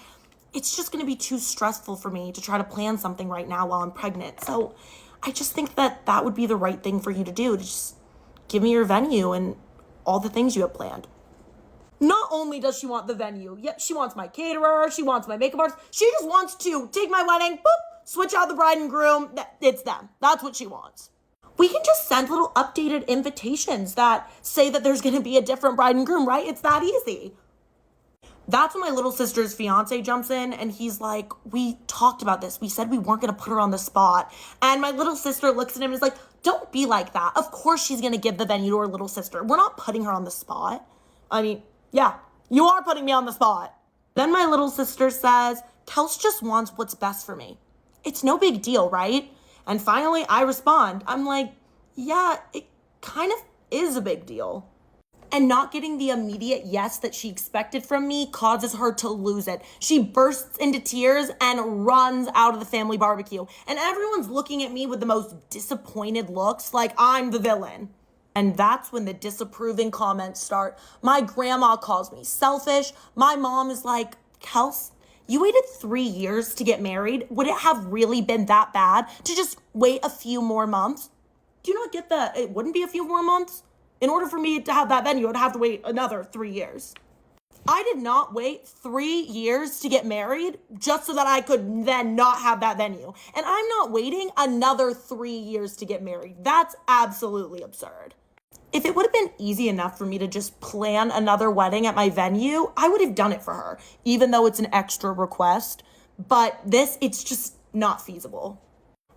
it's just going to be too stressful for me to try to plan something right now while I'm pregnant. So I just think that would be the right thing for you to do, to just give me your venue and all the things you have planned. Not only does she want the venue, yet she wants my caterer, she wants my makeup artist, she just wants to take my wedding, boop, switch out the bride and groom. It's them. That's what she wants. We can just send little updated invitations that say that there's going to be a different bride and groom, right? It's that easy. That's when my little sister's fiance jumps in and he's like, we talked about this. We said we weren't going to put her on the spot. And my little sister looks at him and is like, don't be like that. Of course she's going to give the venue to her little sister. We're not putting her on the spot. I mean, yeah, you are putting me on the spot. Then my little sister says, Kels just wants what's best for me. It's no big deal, right? And finally, I respond. I'm like, yeah, it kind of is a big deal. And not getting the immediate yes that she expected from me causes her to lose it. She bursts into tears and runs out of the family barbecue. And everyone's looking at me with the most disappointed looks, like I'm the villain. And that's when the disapproving comments start. My grandma calls me selfish. My mom is like, Kels, you waited 3 years to get married. Would it have really been that bad to just wait a few more months? Do you not get that it wouldn't be a few more months? In order for me to have that venue, I'd have to wait another 3 years. I did not wait 3 years to get married just so that I could then not have that venue. And I'm not waiting another 3 years to get married. That's absolutely absurd. If it would have been easy enough for me to just plan another wedding at my venue, I would have done it for her, even though it's an extra request. But it's just not feasible.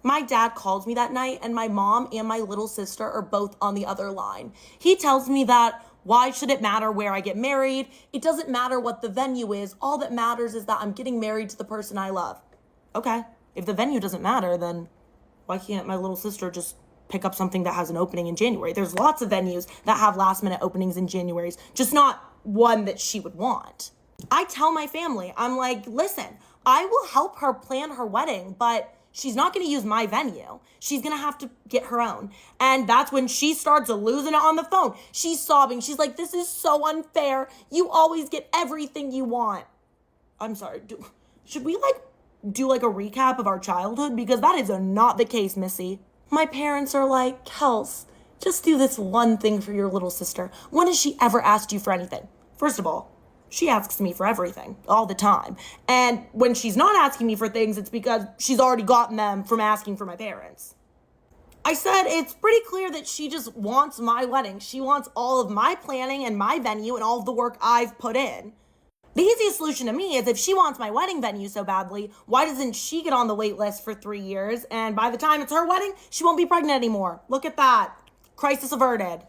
My dad calls me that night, and my mom and my little sister are both on the other line. He tells me that why should it matter where I get married? It doesn't matter what the venue is. All that matters is that I'm getting married to the person I love. Okay, if the venue doesn't matter, then why can't my little sister just pick up something that has an opening in January? There's lots of venues that have last minute openings in January, just not one that she would want. I tell my family, I'm like, listen, I will help her plan her wedding, but she's not going to use my venue. She's going to have to get her own. And that's when she starts losing it on the phone. She's sobbing. She's like, this is so unfair. You always get everything you want. I'm sorry. Should we do a recap of our childhood? Because that is not the case, Missy. My parents are like, Kels, just do this one thing for your little sister. When has she ever asked you for anything? First of all, she asks me for everything, all the time. And when she's not asking me for things, it's because she's already gotten them from asking for my parents. I said it's pretty clear that she just wants my wedding. She wants all of my planning and my venue and all of the work I've put in. The easiest solution to me is if she wants my wedding venue so badly, why doesn't she get on the wait list for 3 years? And by the time it's her wedding, she won't be pregnant anymore. Look at that. Crisis averted.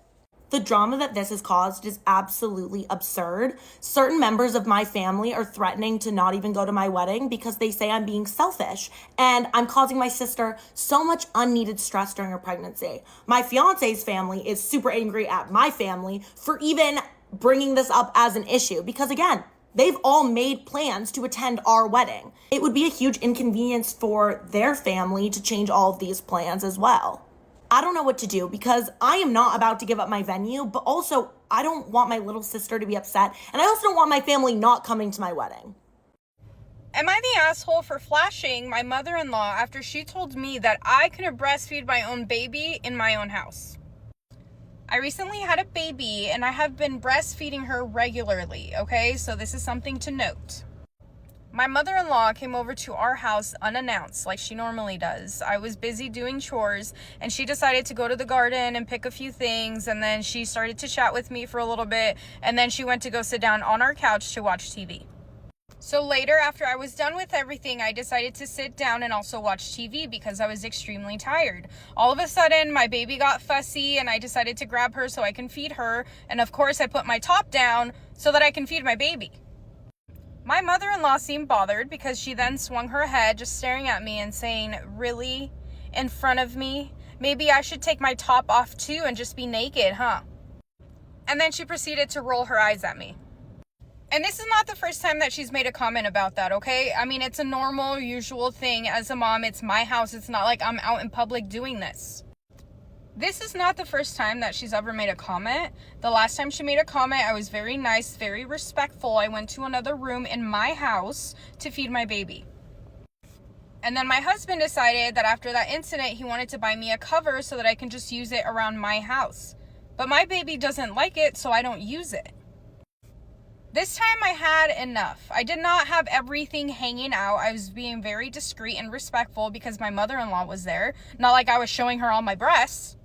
The drama that this has caused is absolutely absurd. Certain members of my family are threatening to not even go to my wedding because they say I'm being selfish and I'm causing my sister so much unneeded stress during her pregnancy. My fiance's family is super angry at my family for even bringing this up as an issue because, again, they've all made plans to attend our wedding. It would be a huge inconvenience for their family to change all of these plans as well. I don't know what to do because I am not about to give up my venue, but also I don't want my little sister to be upset, and I also don't want my family not coming to my wedding. Am I the asshole for flashing my mother-in-law after she told me that I couldn't breastfeed my own baby in my own house? I recently had a baby and I have been breastfeeding her regularly, okay? So this is something to note. My mother-in-law came over to our house unannounced, like she normally does. I was busy doing chores, and she decided to go to the garden and pick a few things, and then she started to chat with me for a little bit, and then she went to go sit down on our couch to watch TV. So later, after I was done with everything, I decided to sit down and also watch TV because I was extremely tired. All of a sudden, my baby got fussy, and I decided to grab her so I can feed her, and of course, I put my top down so that I can feed my baby. My mother-in-law seemed bothered because she then swung her head, just staring at me and saying, "Really? In front of me? Maybe I should take my top off too and just be naked, huh?" And then she proceeded to roll her eyes at me. And this is not the first time that she's made a comment about that, okay? I mean, it's a normal, usual thing. As a mom, it's my house. It's not like I'm out in public doing this. This is not the first time that she's ever made a comment. The last time she made a comment, I was very nice, very respectful. I went to another room in my house to feed my baby. And then my husband decided that after that incident, he wanted to buy me a cover so that I can just use it around my house. But my baby doesn't like it, so I don't use it. This time I had enough. I did not have everything hanging out. I was being very discreet and respectful because my mother-in-law was there. Not like I was showing her all my breasts.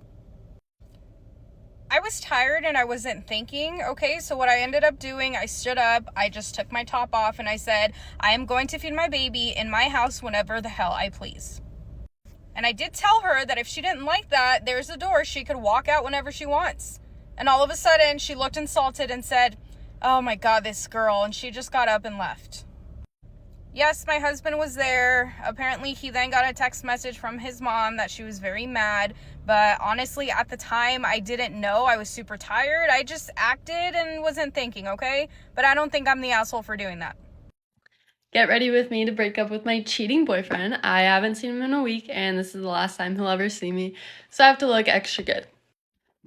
I was tired and I wasn't thinking, okay? So what I ended up doing, I stood up, I just took my top off and I said, I am going to feed my baby in my house whenever the hell I please. And I did tell her that if she didn't like that, there's a door, she could walk out whenever she wants. And all of a sudden, she looked insulted and said, "Oh my God, this girl," and she just got up and left. Yes, my husband was there. Apparently, he then got a text message from his mom that she was very mad. But honestly, at the time, I didn't know. I was super tired. I just acted and wasn't thinking, okay? But I don't think I'm the asshole for doing that. Get ready with me to break up with my cheating boyfriend. I haven't seen him in a week, and this is the last time he'll ever see me. So I have to look extra good.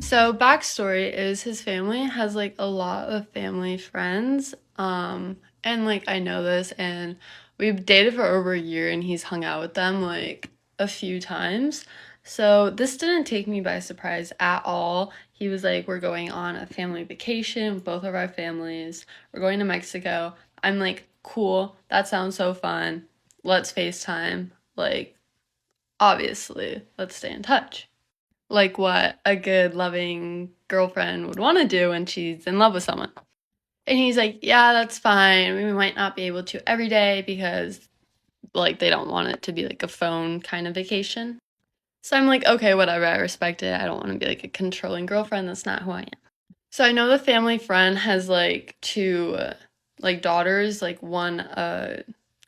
So backstory is his family has like a lot of family friends. And like I know this, and we've dated for over a year and he's hung out with them like a few times. So this didn't take me by surprise at all. He was like, we're going on a family vacation with both of our families. We're going to Mexico. I'm like, cool, that sounds so fun. Let's FaceTime. Like, obviously, let's stay in touch. Like what a good, loving girlfriend would want to do when she's in love with someone. And he's like, yeah, that's fine. We might not be able to every day because, like, they don't want it to be, like, a phone kind of vacation. So I'm like, okay, whatever. I respect it. I don't want to be, like, a controlling girlfriend. That's not who I am. So I know the family friend has, like, two, like, daughters, like, one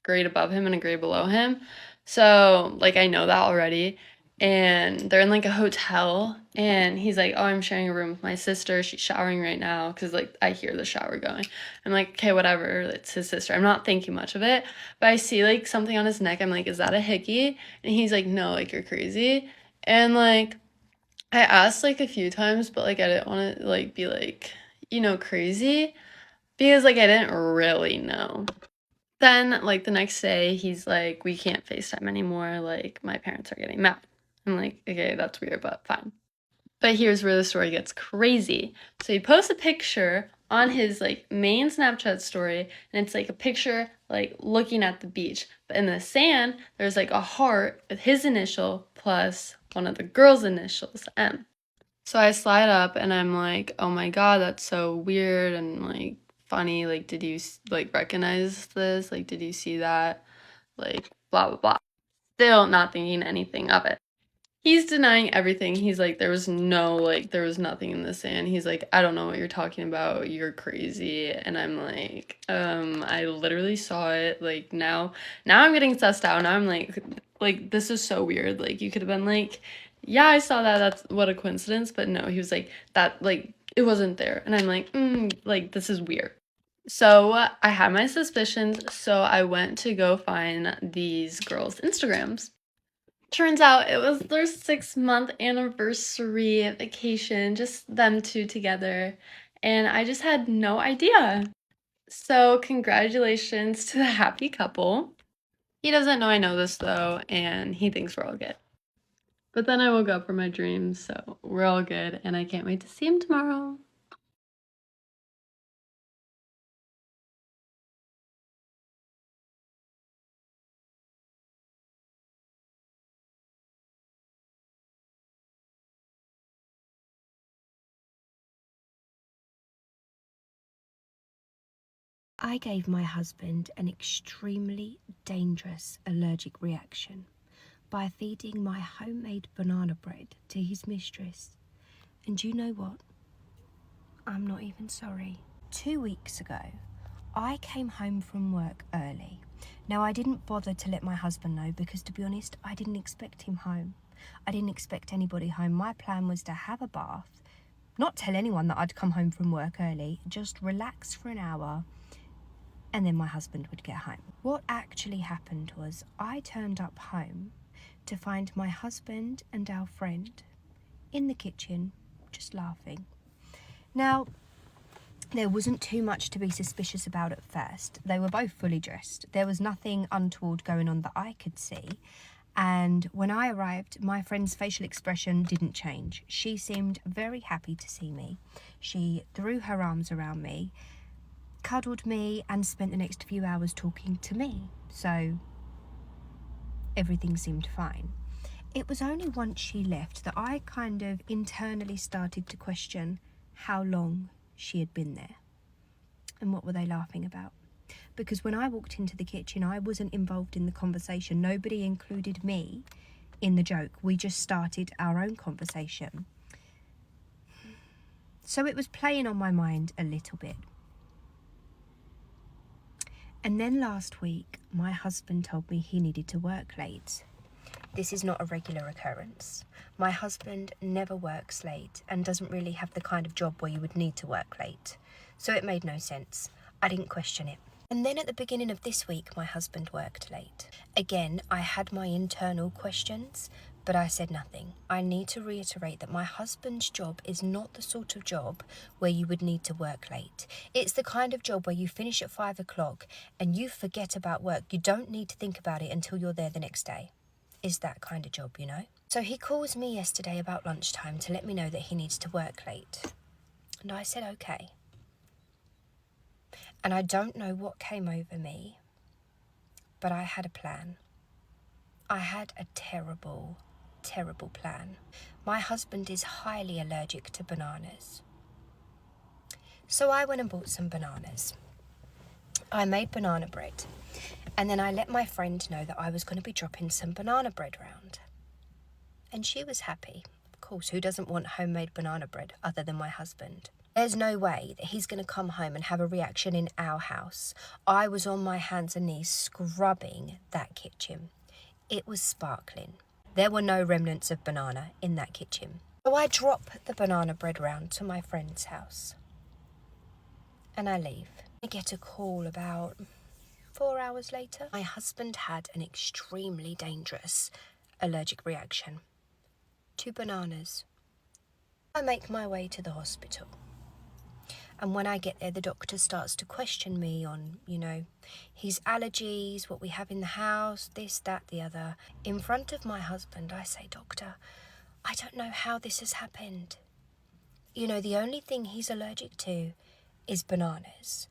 grade above him and a grade below him. So, like, I know that already. And they're in like a hotel, and he's like, oh, I'm sharing a room with my sister, she's showering right now, because like I hear the shower going. I'm like, okay, whatever, it's his sister. I'm not thinking much of it, but I see like something on his neck. I'm like, is that a hickey? And he's like, no, like, you're crazy. And like I asked like a few times, but like I didn't want to like be like, you know, crazy, because like I didn't really know. Then like the next day he's like, we can't FaceTime anymore, like my parents are getting mad. I'm like, okay, that's weird, but fine. But here's where the story gets crazy. So he posts a picture on his like main Snapchat story, and it's like a picture like looking at the beach. But in the sand, there's like a heart with his initial plus one of the girls' initials, M. So I slide up and I'm like, oh my god, that's so weird and like funny. Like, did you like recognize this? Like, did you see that? Like, blah, blah, blah. Still not thinking anything of it. He's denying everything. He's like, there was nothing in the sand. He's like, I don't know what you're talking about. You're crazy. And I'm like, I literally saw it. Like, now I'm getting sussed out. Now I'm like, this is so weird. Like, you could have been like, yeah, I saw that. That's what a coincidence. But no, he was like, that, like, it wasn't there. And I'm like, like, this is weird. So I had my suspicions. So I went to go find these girls' Instagrams. Turns out it was their 6-month anniversary vacation, just them two together, and I just had no idea. So congratulations to the happy couple. He doesn't know I know this though, and he thinks we're all good. But then I woke up from my dreams, so we're all good, and I can't wait to see him tomorrow. I gave my husband an extremely dangerous allergic reaction by feeding my homemade banana bread to his mistress. And you know what? I'm not even sorry. 2 weeks ago, I came home from work early. Now, I didn't bother to let my husband know because, to be honest, I didn't expect him home. I didn't expect anybody home. My plan was to have a bath, not tell anyone that I'd come home from work early, just relax for an hour, and then my husband would get home. What actually happened was I turned up home to find my husband and our friend in the kitchen just laughing. Now, there wasn't too much to be suspicious about at first. They were both fully dressed. There was nothing untoward going on that I could see. And when I arrived, my friend's facial expression didn't change. She seemed very happy to see me. She threw her arms around me, cuddled me, and spent the next few hours talking to me. So everything seemed fine. It was only once she left that I kind of internally started to question how long she had been there and what were they laughing about. Because when I walked into the kitchen, I wasn't involved in the conversation. Nobody included me in the joke. We just started our own conversation. So it was playing on my mind a little bit. And then last week, my husband told me he needed to work late. This is not a regular occurrence. My husband never works late and doesn't really have the kind of job where you would need to work late. So it made no sense. I didn't question it. And then at the beginning of this week, my husband worked late. Again, I had my internal questions, but I said nothing. I need to reiterate that my husband's job is not the sort of job where you would need to work late. It's the kind of job where you finish at 5 o'clock and you forget about work. You don't need to think about it until you're there the next day. Is that kind of job, you know? So he calls me yesterday about lunchtime to let me know that he needs to work late. And I said, okay. And I don't know what came over me, but I had a plan. I had a terrible, terrible plan. My husband is highly allergic to bananas. So I went and bought some bananas. I made banana bread, and then I let my friend know that I was going to be dropping some banana bread round. And she was happy. Of course, who doesn't want homemade banana bread other than my husband? There's no way that he's going to come home and have a reaction in our house. I was on my hands and knees scrubbing that kitchen. It was sparkling. There were no remnants of banana in that kitchen. So I drop the banana bread round to my friend's house. And I leave. I get a call about 4 hours later. My husband had an extremely dangerous allergic reaction to bananas. I make my way to the hospital. And when I get there, the doctor starts to question me on, his allergies, what we have in the house, this, that, the other. In front of my husband, I say, Doctor, I don't know how this has happened. The only thing he's allergic to is bananas.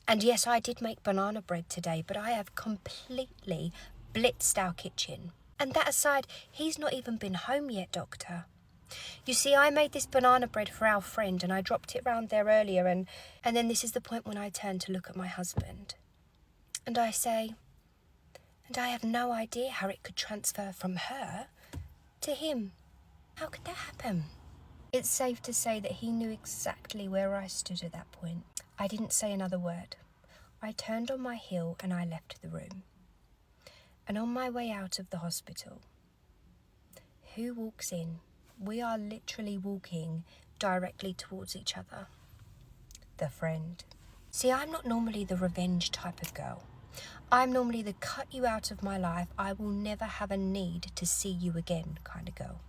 And yes, I did make banana bread today, but I have completely blitzed our kitchen. And that aside, he's not even been home yet, Doctor. You see, I made this banana bread for our friend and I dropped it round there earlier and then this is the point when I turn to look at my husband. And I say, and I have no idea how it could transfer from her to him. How could that happen? It's safe to say that he knew exactly where I stood at that point. I didn't say another word. I turned on my heel and I left the room. And on my way out of the hospital, who walks in? We are literally walking directly towards each other. The friend. See, I'm not normally the revenge type of girl. I'm normally the cut you out of my life, I will never have a need to see you again kind of girl.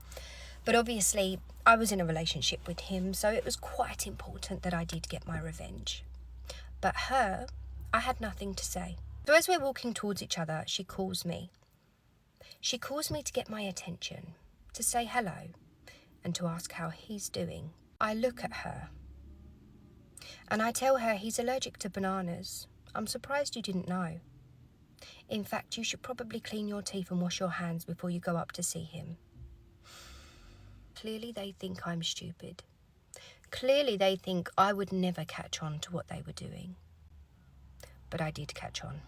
But obviously, I was in a relationship with him, so it was quite important that I did get my revenge. But her, I had nothing to say. So as we're walking towards each other, she calls me. She calls me to get my attention, to say hello, and to ask how he's doing. I look at her, and I tell her he's allergic to bananas. I'm surprised you didn't know. In fact, you should probably clean your teeth and wash your hands before you go up to see him. Clearly they think I'm stupid. Clearly they think I would never catch on to what they were doing. But I did catch on.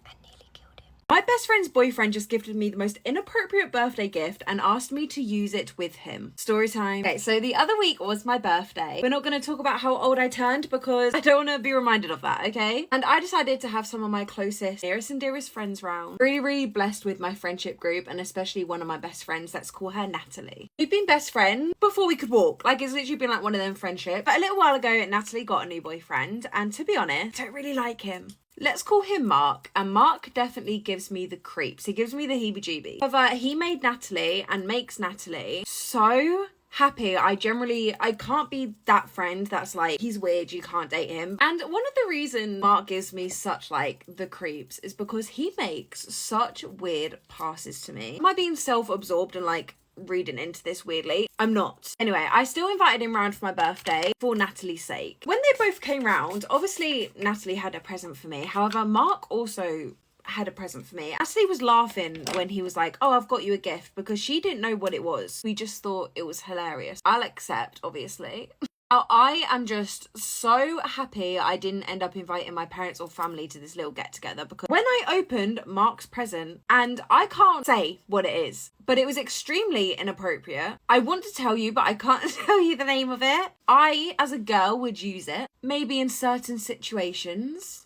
And nearly killed him. My best friend's boyfriend just gifted me the most inappropriate birthday gift and asked me to use it with him. Story time. Okay, so the other week was my birthday. We're not going to talk about how old I turned because I don't want to be reminded of that, okay? And I decided to have some of my closest, nearest and dearest friends round. Really, really blessed with my friendship group and especially one of my best friends. Let's call her Natalie. We've been best friends before we could walk. Like, it's literally been like one of them friendships. But a little while ago, Natalie got a new boyfriend and to be honest, I don't really like him. Let's call him Mark, and Mark definitely gives me the creeps. He gives me the heebie-jeebies. However, he made Natalie and makes Natalie so happy. I can't be that friend that's like, he's weird, you can't date him. And one of the reasons Mark gives me such like the creeps is because he makes such weird passes to me. Am I being self-absorbed and like reading into this weirdly? I'm not. Anyway, I still invited him round for my birthday for Natalie's sake. When they both came round, obviously Natalie had a present for me. However, Mark also had a present for me. Natalie was laughing when he was like, oh, I've got you a gift, because she didn't know what it was. We just thought it was hilarious. I'll accept, obviously. Now, I am just so happy I didn't end up inviting my parents or family to this little get-together, because when I opened Mark's present, and I can't say what it is, but it was extremely inappropriate. I want to tell you, but I can't tell you the name of it. I, as a girl, would use it. Maybe in certain situations.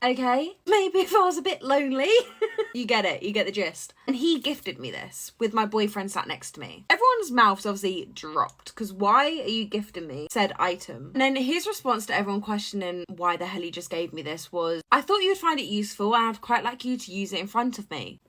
Okay? Maybe if I was a bit lonely. You get it. You get the gist. And he gifted me this with my boyfriend sat next to me. Everyone's mouths obviously dropped because why are you gifting me said item? And then his response to everyone questioning why the hell he just gave me this was, I thought you would find it useful and I'd quite like you to use it in front of me.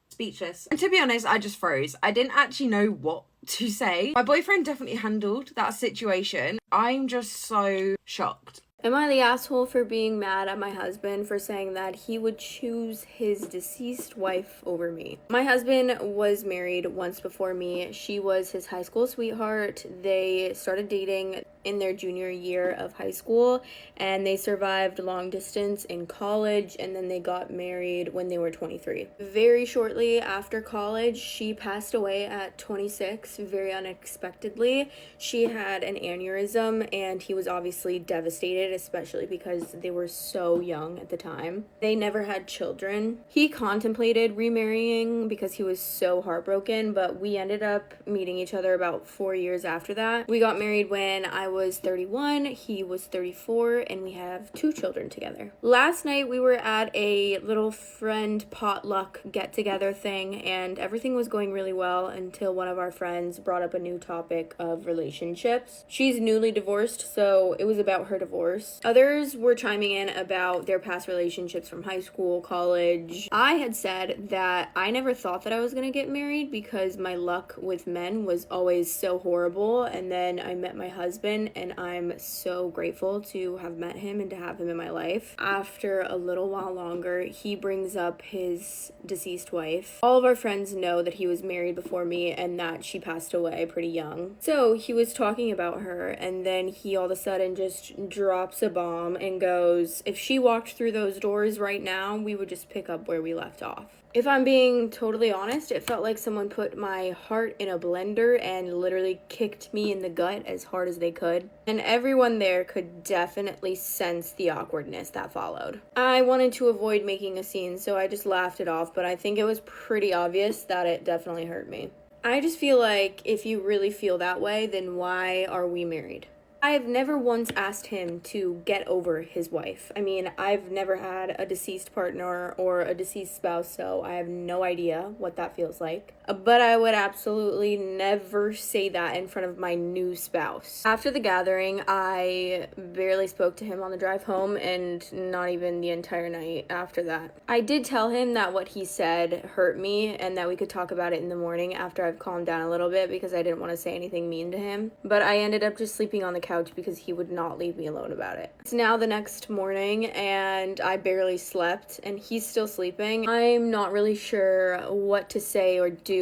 Speechless. And to be honest, I just froze. I didn't actually know what to say. My boyfriend definitely handled that situation. I'm just so shocked. Am I the asshole for being mad at my husband for saying that he would choose his deceased wife over me? My husband was married once before me. She was his high school sweetheart. They started dating in their junior year of high school, and they survived long distance in college, and then they got married when they were 23. Very shortly after college, she passed away at 26, very unexpectedly. She had an aneurysm, and he was obviously devastated, especially because they were so young at the time. They never had children. He contemplated remarrying because he was so heartbroken, but we ended up meeting each other about 4 years after that. We got married when I was 31, he was 34, and we have 2 children together. Last night we were at a little friend potluck get-together thing, and everything was going really well until one of our friends brought up a new topic of relationships. She's newly divorced, so it was about her divorce. Others were chiming in about their past relationships from high school, college. I had said that I never thought that I was gonna get married because my luck with men was always so horrible, and then I met my husband, and I'm so grateful to have met him and to have him in my life. After a little while longer, he brings up his deceased wife. All of our friends know that he was married before me and that she passed away pretty young. So he was talking about her, and then he all of a sudden just dropped drops a bomb and goes, if she walked through those doors right now, we would just pick up where we left off. If I'm being totally honest, it felt like someone put my heart in a blender and literally kicked me in the gut as hard as they could. And everyone there could definitely sense the awkwardness that followed. I wanted to avoid making a scene, so I just laughed it off, but I think it was pretty obvious that it definitely hurt me. I just feel like if you really feel that way, then why are we married? I've never once asked him to get over his wife. I mean, I've never had a deceased partner or a deceased spouse, so I have no idea what that feels like. But I would absolutely never say that in front of my new spouse. After the gathering, I barely spoke to him on the drive home, and not even the entire night after that. I did tell him that what he said hurt me and that we could talk about it in the morning after I've calmed down a little bit, because I didn't want to say anything mean to him. But I ended up just sleeping on the couch because he would not leave me alone about it. It's now the next morning and I barely slept and he's still sleeping. I'm not really sure what to say or do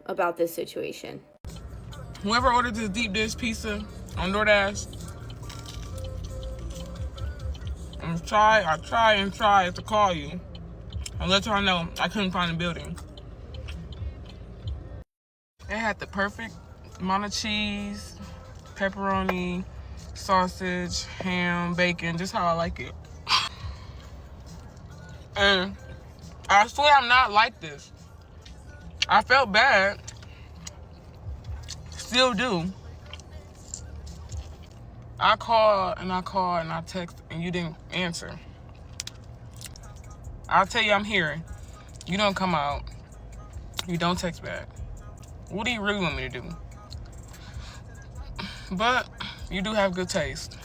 about this situation. Whoever ordered this deep dish pizza on DoorDash, I try to call you and let y'all know I couldn't find the building. It had the perfect amount of cheese, pepperoni, sausage, ham, bacon, just how I like it. And I swear I'm not like this. I felt bad. Still do. I called and I text and you didn't answer. I'll tell you I'm here. You don't come out. You don't text back. What do you really want me to do? But you do have good taste.